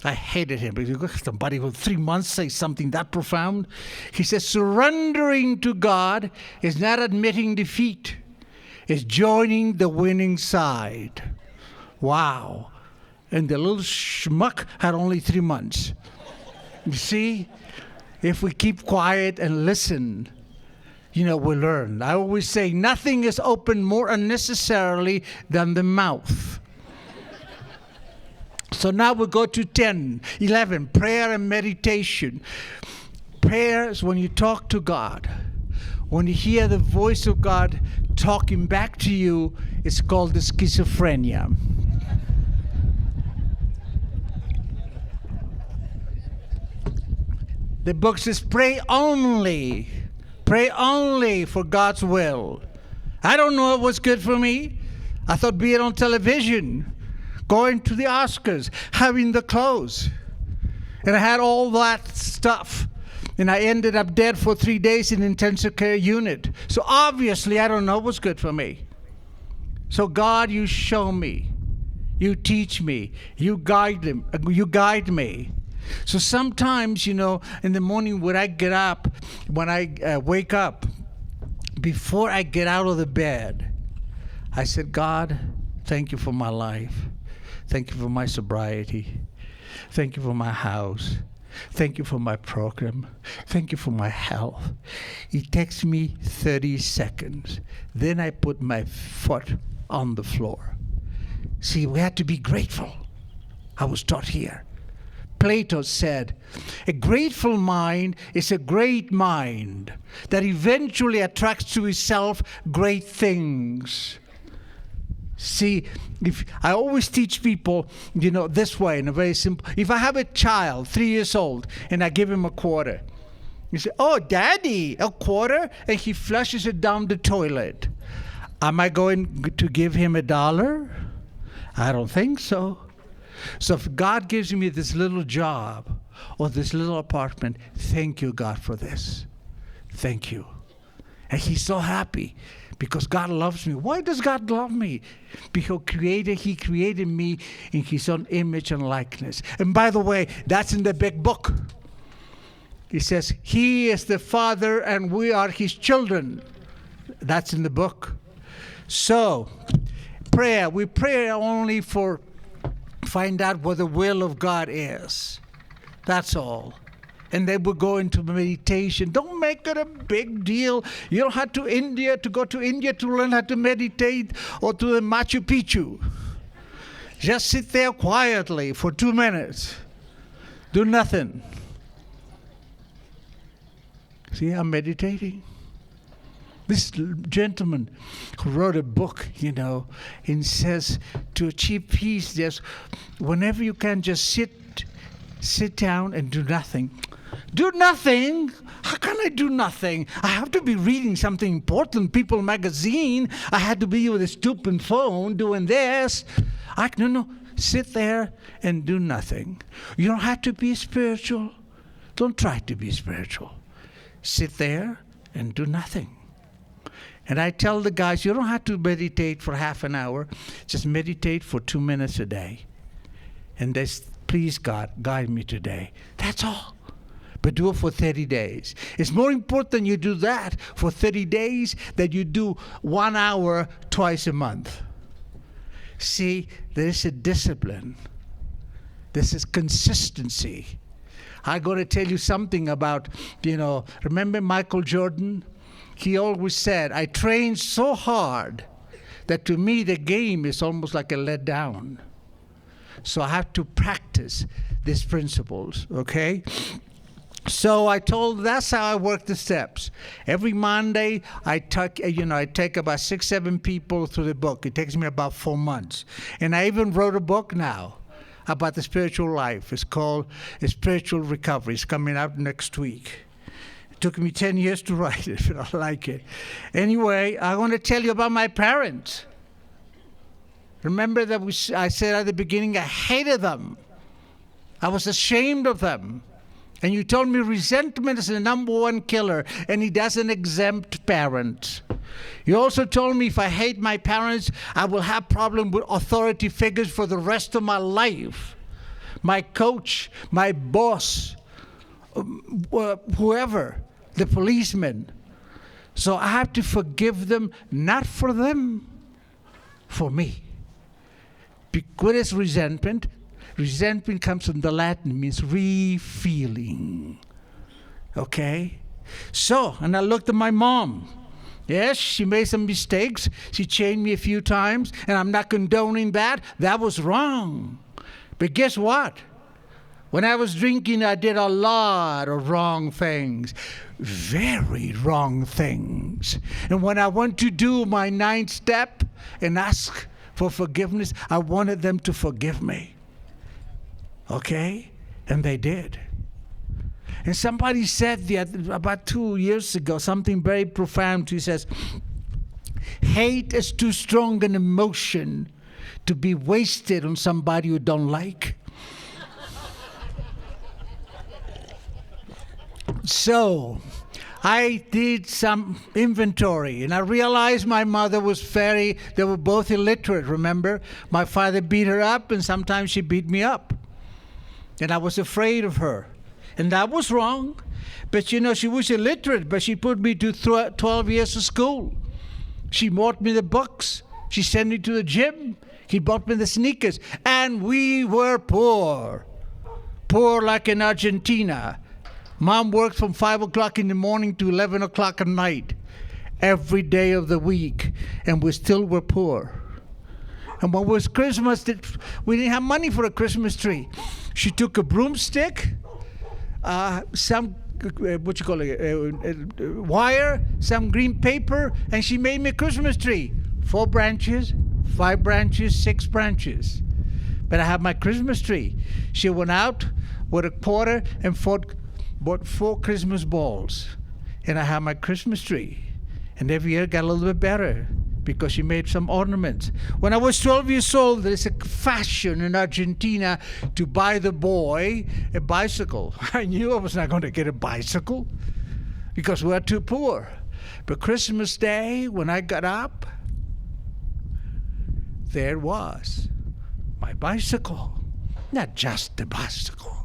I hated him. Because somebody with 3 months say something that profound. He says, surrendering to God is not admitting defeat. It's joining the winning side. Wow. And the little schmuck had only 3 months. You see? If we keep quiet and listen, we learn. I always say, nothing is opened more unnecessarily than the mouth. So now we go to 10, 11, prayer and meditation. Prayer is when you talk to God. When you hear the voice of God talking back to you, it's called the schizophrenia. The book says, pray only for God's will. I don't know what's good for me. I thought being on television, going to the Oscars, having the clothes. And I had all that stuff. And I ended up dead for 3 days in intensive care unit. So obviously, I don't know what's good for me. So God, you show me. You teach me. You guide me. So sometimes, in the morning when I get up, when I wake up, before I get out of the bed, I said, God, thank you for my life. Thank you for my sobriety. Thank you for my house. Thank you for my program. Thank you for my health. It takes me 30 seconds. Then I put my foot on the floor. See, we had to be grateful. I was taught here. Plato said, a grateful mind is a great mind that eventually attracts to itself great things. See, if I always teach people, this way, in a very simple. If I have a child, 3 years old, and I give him a quarter, you say, oh, Daddy, a quarter? And he flushes it down the toilet. Am I going to give him $1? I don't think so. So if God gives me this little job or this little apartment, thank you, God, for this. Thank you. And he's so happy. Because God loves me. Why does God love me? Because He created me in His own image and likeness. And by the way, that's in the big book. He says, He is the Father and we are His children. That's in the book. So, prayer. We pray only for find out what the will of God is. That's all. And then we go into meditation. Don't make it a big deal. You don't have to go to India to learn how to meditate or to the Machu Picchu. Just sit there quietly for 2 minutes. Do nothing. See, I'm meditating. This gentleman who wrote a book, and says to achieve peace, just whenever you can, just sit down and do nothing. Do nothing? How can I do nothing? I have to be reading something important, People magazine. I had to be with a stupid phone doing this. No. Sit there and do nothing. You don't have to be spiritual. Don't try to be spiritual. Sit there and do nothing. And I tell the guys, you don't have to meditate for half an hour. Just meditate for 2 minutes a day. And please, God, guide me today. That's all. But do it for 30 days. It's more important you do that for 30 days than you do 1 hour twice a month. See, there is a discipline. This is consistency. I'm going to tell you something about, remember Michael Jordan? He always said, I train so hard that to me the game is almost like a letdown. So I have to practice these principles, okay? So I told, that's how I work the steps. Every Monday, I take about 6, 7 people through the book. It takes me about 4 months. And I even wrote a book now about the spiritual life. It's called Spiritual Recovery. It's coming out next week. It took me 10 years to write it, but I like it. Anyway, I want to tell you about my parents. Remember that I said at the beginning, I hated them. I was ashamed of them. And you told me resentment is the #1 killer, and it doesn't exempt parents. You also told me if I hate my parents, I will have problem with authority figures for the rest of my life. My coach, my boss, whoever, the policeman. So I have to forgive them, not for them, for me. What is resentment? Resentment comes from the Latin, means re-feeling. Okay? So, and I looked at my mom. Yes, she made some mistakes. She chained me a few times, and I'm not condoning that. That was wrong. But guess what? When I was drinking, I did a lot of wrong things. Very wrong things. And when I went to do my 9th step and ask for forgiveness, I wanted them to forgive me. Okay? And they did. And somebody said about 2 years ago something very profound. He says, hate is too strong an emotion to be wasted on somebody you don't like. So I did some inventory, and I realized my mother was they were both illiterate, remember? My father beat her up, and sometimes she beat me up. And I was afraid of her. And that was wrong. But you know, she was illiterate, but she put me to 12 years of school. She bought me the books. She sent me to the gym. He bought me the sneakers. And we were poor. Poor like in Argentina. Mom worked from 5 o'clock in the morning to 11 o'clock at night. Every day of the week. And we still were poor. And when it was Christmas, we didn't have money for a Christmas tree. She took a broomstick, some wire, some green paper, and she made me a Christmas tree. 4 branches, 5 branches, 6 branches. But I have my Christmas tree. She went out with a quarter and bought 4 Christmas balls. And I have my Christmas tree. And every year it got a little bit better because she made some ornaments. When I was 12 years old, there's a fashion in Argentina to buy the boy a bicycle. I knew I was not going to get a bicycle because we were too poor. But Christmas Day, when I got up, there was my bicycle. Not just a bicycle.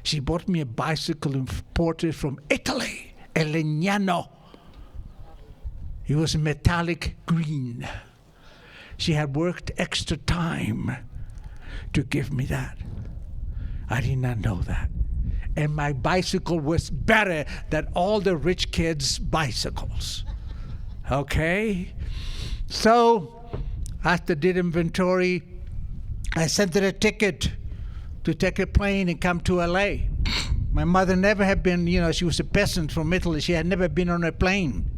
She bought me a bicycle imported from Italy, a Legnano. It was metallic green. She had worked extra time to give me that. I did not know that. And my bicycle was better than all the rich kids' bicycles. Okay? So, after I did inventory, I sent her a ticket to take a plane and come to LA. My mother never had been, she was a peasant from Italy. She had never been on a plane.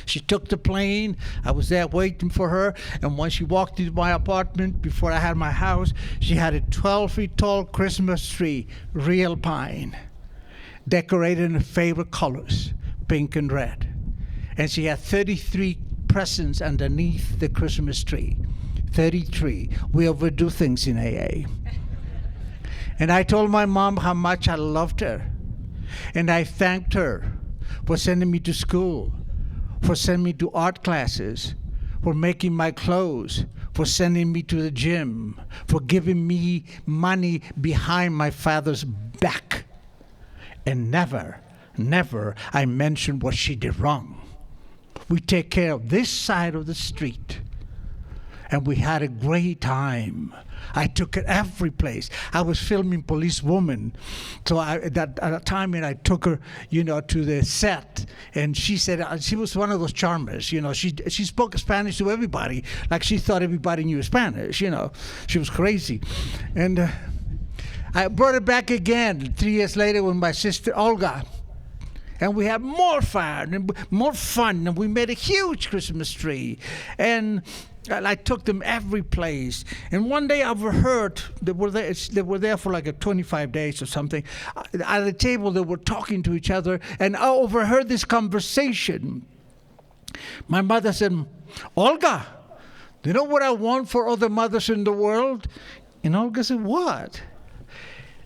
She took the plane. I was there waiting for her. And when she walked into my apartment, before I had my house, she had a 12 feet tall Christmas tree, real pine, decorated in her favorite colors, pink and red. And she had 33 presents underneath the Christmas tree. 33. We overdo things in AA. And I told my mom how much I loved her. And I thanked her for sending me to school, for sending me to art classes, for making my clothes, for sending me to the gym, for giving me money behind my father's back. And never, never I mentioned what she did wrong. We take care of this side of the street. And we had a great time. I took her every place. I was filming Policewoman. So at a time, and I took her, to the set. And she said, she was one of those charmers, She spoke Spanish to everybody, like she thought everybody knew Spanish, She was crazy. And I brought her back again 3 years later with my sister Olga. And we had more fun, and we made a huge Christmas tree. And I took them every place. And one day I overheard, they were there for like 25 days or something. At the table, they were talking to each other, and I overheard this conversation. My mother said, Olga, do you know what I want for other mothers in the world? And Olga said, what?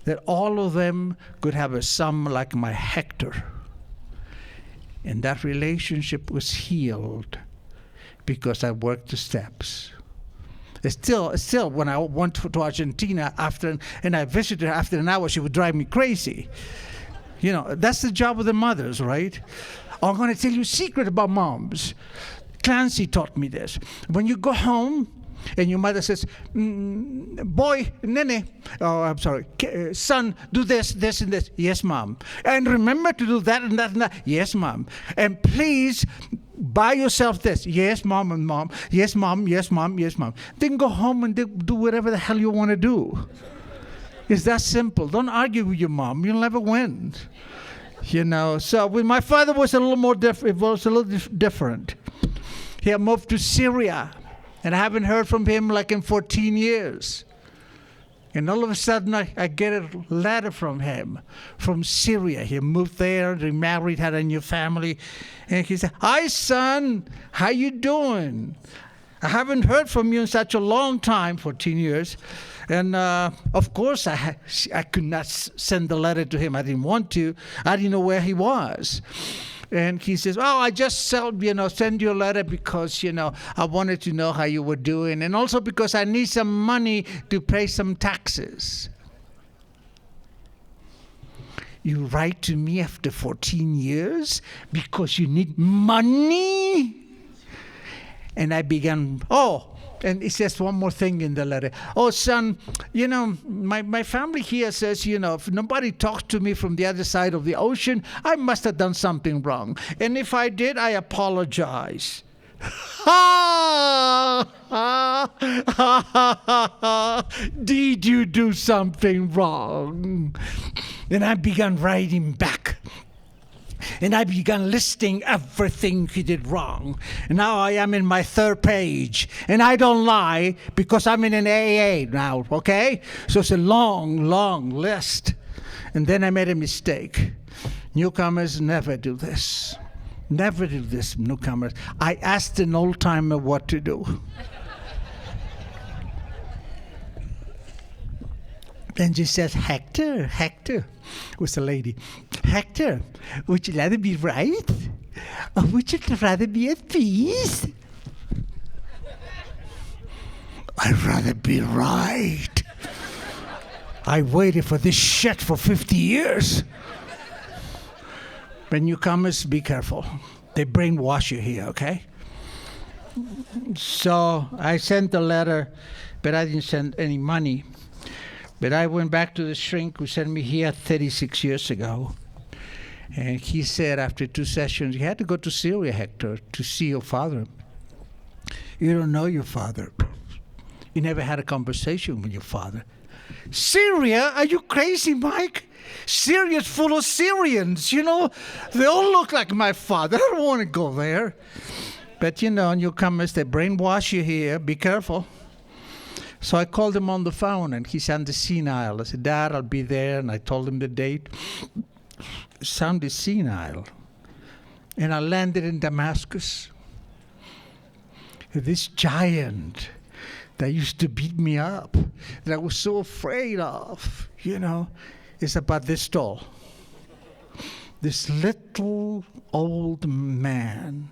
That all of them could have a son like my Hector. And that relationship was healed because I worked the steps. Still, when I went to Argentina and I visited her after an hour, she would drive me crazy. That's the job of the mothers, right? I'm going to tell you a secret about moms. Clancy taught me this. When you go home and your mother says, boy, nene, son, do this, this, and this. Yes, mom. And remember to do that and that and that. Yes, mom. And please buy yourself this. Yes, mom and mom. Yes, mom. Yes, mom. Yes, mom. Then go home and do whatever the hell you want to do. It's that simple. Don't argue with your mom. You'll never win. So with my father was a little more different. It was a little different. He had moved to Syria. And I haven't heard from him like in 14 years. And all of a sudden, I get a letter from him, from Syria. He moved there, remarried, had a new family. And he said, hi, son, how you doing? I haven't heard from you in such a long time, 14 years. And of course, I could not send the letter to him. I didn't want to. I didn't know where he was. And he says, oh, I just send you a letter because, I wanted to know how you were doing. And also because I need some money to pay some taxes. You write to me after 14 years because you need money? And I began, and it says one more thing in the letter. Oh, son, my family here says, if nobody talked to me from the other side of the ocean, I must have done something wrong. And if I did, I apologize. Did you do something wrong? And I began writing back. And I began listing everything he did wrong. And now I am in my 3rd page. And I don't lie because I'm in an AA now, okay? So it's a long, long list. And then I made a mistake. Newcomers never do this. Never do this, newcomers. I asked an old-timer what to do. Then she says, Hector, was the lady. Hector, would you rather be right? Or would you rather be at peace? I'd rather be right. I waited for this shit for 50 years. When newcomers, be careful. They brainwash you here, okay? So I sent the letter, but I didn't send any money. But I went back to the shrink who sent me here 36 years ago. And he said after 2 sessions, you had to go to Syria, Hector, to see your father. You don't know your father. You never had a conversation with your father. Syria? Are you crazy, Mike? Syria's full of Syrians, They all look like my father. I don't want to go there. But, newcomers, they brainwash you here. Be careful. So I called him on the phone, and he sounded senile. I said, Dad, I'll be there. And I told him the date. It sounded senile. And I landed in Damascus. This giant that used to beat me up, that I was so afraid of, is about this tall. This little old man,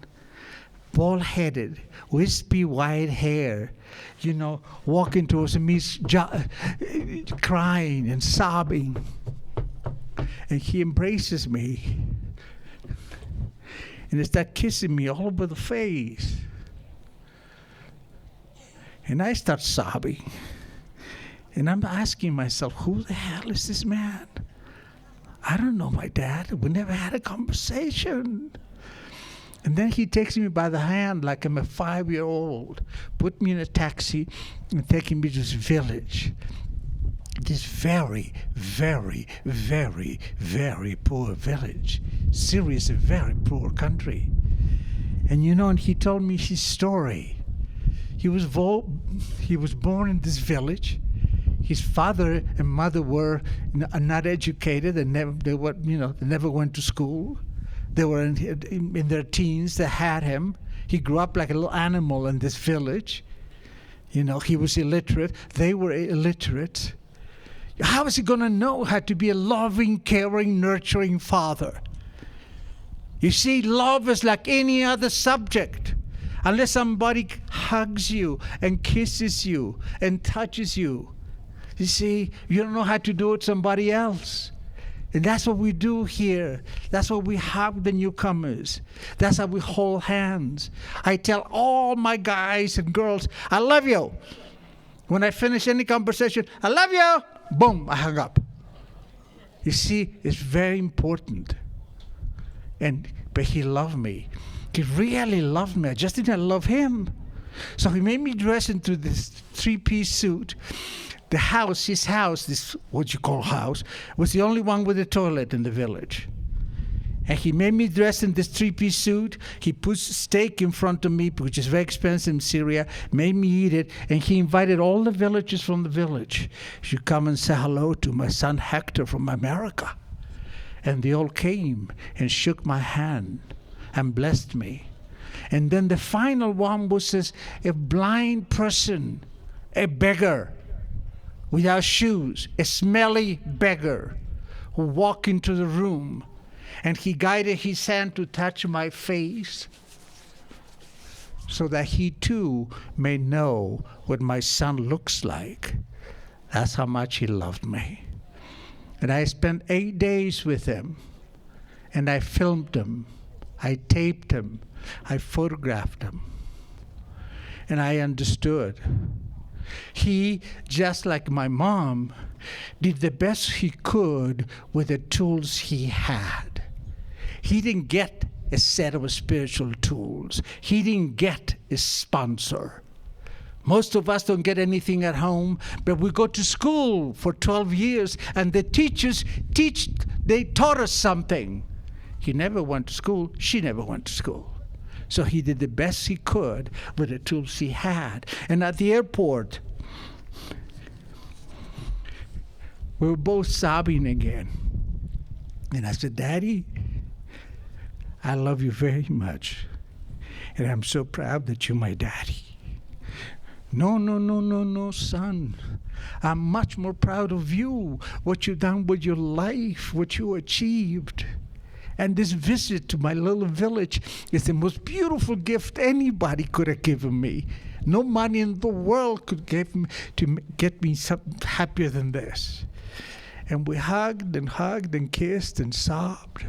bald-headed, wispy white hair, walking towards me, crying and sobbing. And he embraces me. And he starts kissing me all over the face. And I start sobbing. And I'm asking myself, who the hell is this man? I don't know my dad. We never had a conversation. And then he takes me by the hand like I'm a 5-year-old, put me in a taxi and taking me to this village. This very, very, very, very poor village. Syria is a very poor country. And and he told me his story. He was born in this village. His father and mother were not educated and they never went to school. They were in their teens. They had him. He grew up like a little animal in this village. He was illiterate. They were illiterate. How is he going to know how to be a loving, caring, nurturing father? You see, love is like any other subject. Unless somebody hugs you and kisses you and touches you, you see, you don't know how to do it somebody else. And that's what we do here. That's what we hug the newcomers. That's how we hold hands. I tell all my guys and girls, I love you. When I finish any conversation, I love you. Boom, I hung up. You see, it's very important. But he loved me. He really loved me. I just didn't love him. So he made me dress into this 3-piece suit. His house, this what you call house, was the only one with a toilet in the village. And he made me dress in this 3-piece suit. He put steak in front of me, which is very expensive in Syria, made me eat it, and he invited all the villagers from the village to come and say hello to my son Hector from America. And they all came and shook my hand and blessed me. And then the final one was a blind person, a beggar without shoes, a smelly beggar who walked into the room, and he guided his hand to touch my face so that he too may know what my son looks like. That's how much he loved me. And I spent 8 days with him, and I filmed him, I taped him, I photographed him, and I understood. He, just like my mom, did the best he could with the tools he had. He didn't get a set of spiritual tools. He didn't get a sponsor. Most of us don't get anything at home, but we go to school for 12 years, and the teachers they taught us something. He never went to school. She never went to school. So he did the best he could with the tools he had. And at the airport, we were both sobbing again. And I said, Daddy, I love you very much. And I'm so proud that you're my daddy. No, son. I'm much more proud of you, what you've done with your life, what you achieved. And this visit to my little village is the most beautiful gift anybody could have given me. No money in the world could give me to get me something happier than this. And we hugged and kissed and sobbed.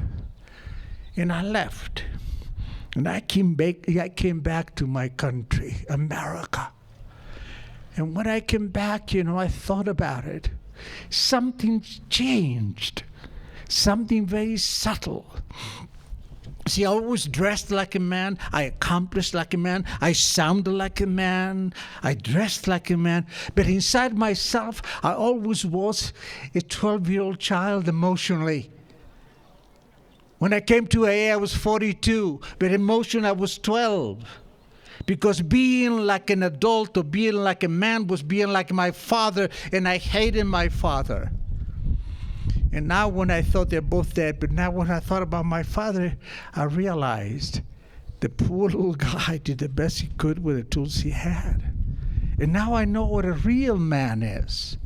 And I left. And I came back to my country, America. And when I came back, I thought about it. Something changed. Something very subtle. See, I always dressed like a man. I accomplished like a man. I sounded like a man. I dressed like a man. But inside myself, I always was a 12-year-old child emotionally. When I came to AA, I was 42. But emotionally, I was 12. Because being like an adult or being like a man was being like my father, and I hated my father. And now when I thought they're both dead, but now when I thought about my father, I realized the poor little guy did the best he could with the tools he had. And now I know what a real man is.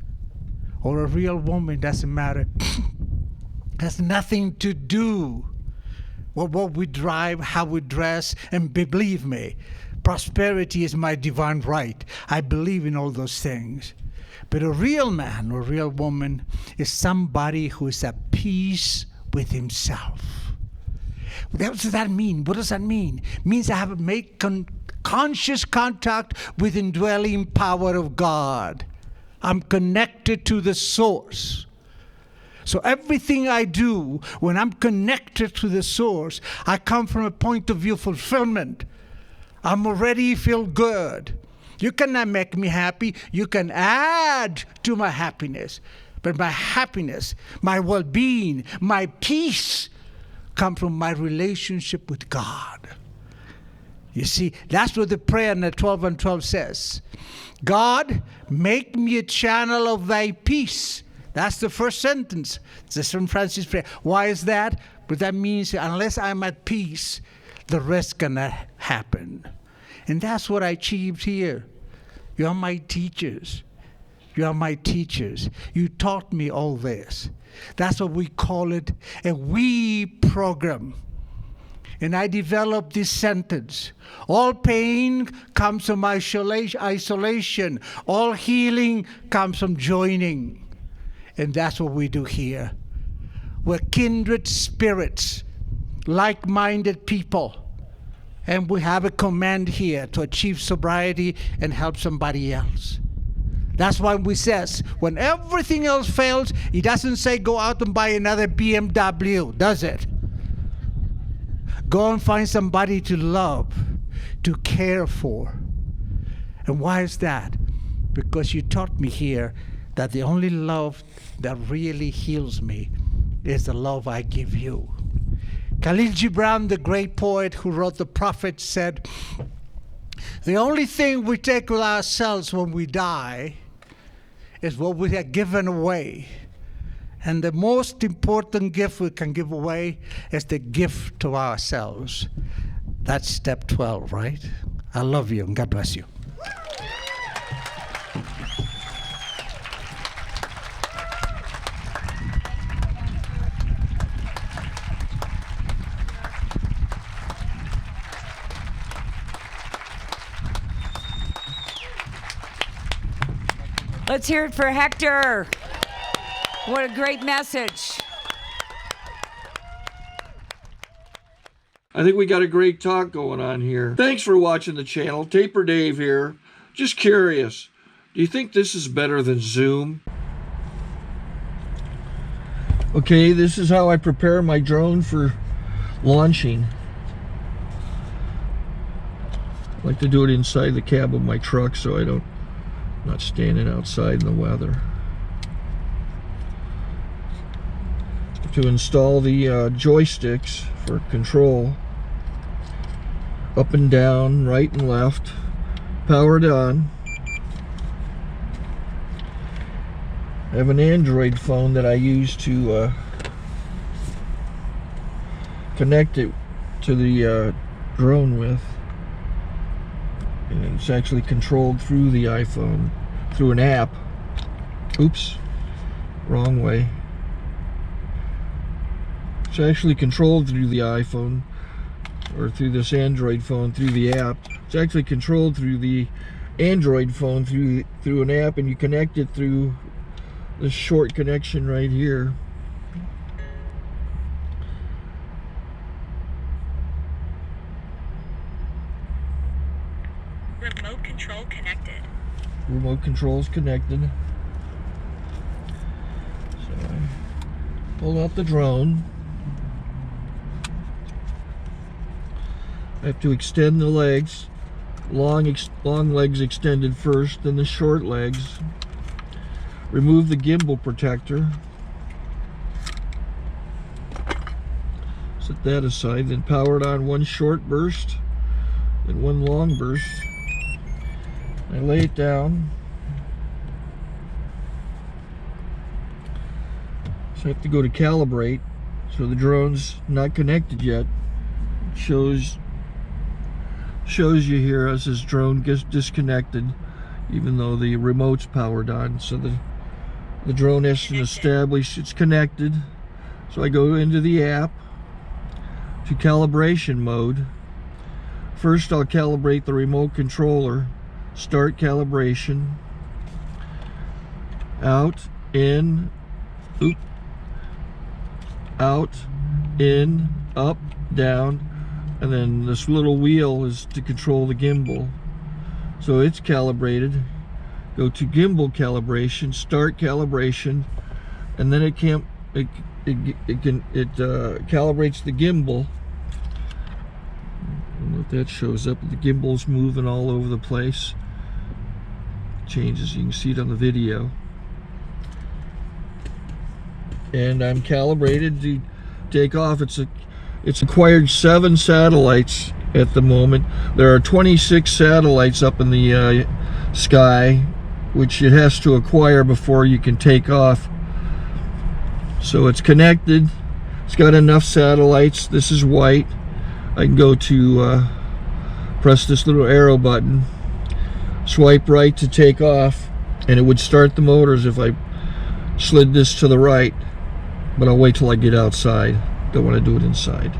Or a real woman, doesn't matter. Has nothing to do with what we drive, how we dress, and believe me, prosperity is my divine right. I believe in all those things. But a real man or real woman is somebody who is at peace with himself. What does that mean? What does that mean? It means I have to make conscious contact with the indwelling power of God. I'm connected to the source. So everything I do, when I'm connected to the source, I come from a point of view of fulfillment. I'm already feel good. You cannot make me happy. You can add to my happiness. But my happiness, my well-being, my peace come from my relationship with God. You see, that's what the prayer in the 12 and 12 says. God, make me a channel of thy peace. That's the first sentence. It's the St. Francis prayer. Why is that? But that means unless I'm at peace, the rest cannot happen. And that's what I achieved here. You are my teachers. You are my teachers. You taught me all this. That's what we call it, a we program. And I developed this sentence. All pain comes from isolation. All healing comes from joining. And that's what we do here. We're kindred spirits, like-minded people. And we have a command here to achieve sobriety and help somebody else. That's why we says, when everything else fails, he doesn't say go out and buy another BMW, does it? Go and find somebody to love, to care for. And why is that? Because you taught me here that the only love that really heals me is the love I give you. Khalil Gibran, the great poet who wrote The Prophet, said, the only thing we take with ourselves when we die is what we have given away. And the most important gift we can give away is the gift to ourselves. That's step 12, right? I love you and God bless you. Let's hear it for Hector. What a great message. I think we got a great talk going on here. Thanks for watching the channel. Taper Dave here. Just curious, do you think this is better than Zoom? Okay, this is how I prepare my drone for launching. I like to do it inside the cab of my truck so I'm not standing outside in the weather. To install the joysticks for control, up and down, right and left, powered on. I have an Android phone that I use to connect it to the drone with. And it's actually controlled through the iPhone, through an app. Oops, wrong way. It's actually controlled through the iPhone, or through this Android phone, through the app. It's actually controlled through the Android phone, through an app, and you connect it through this short connection right here. Remote control connected. Remote control's connected. So I pull out the drone. I have to extend the legs. Long legs extended first, then the short legs. Remove the gimbal protector. Set that aside, then power it on one short burst, then one long burst. I lay it down. So I have to go to calibrate. So the drone's not connected yet. It shows you here as this drone gets disconnected, even though the remote's powered on. So the drone has to establish it's connected. So I go into the app to calibration mode. First I'll calibrate the remote controller. Start calibration. Out, in, oop, out, in, up, down, and then this little wheel is to control the gimbal. So it's calibrated. Go to gimbal calibration, start calibration, and then it calibrates the gimbal. I don't know if that shows up. The gimbal's moving all over the place. Changes, you can see it on the video. And I'm calibrated to take off. It's acquired 7 satellites at the moment. There are 26 satellites up in the sky, which it has to acquire before you can take off. So it's connected. It's got enough satellites. This is white. I can go to press this little arrow button, swipe right to take off, and it would start the motors if I slid this to the right. But I'll wait till I get outside. Don't want to do it inside.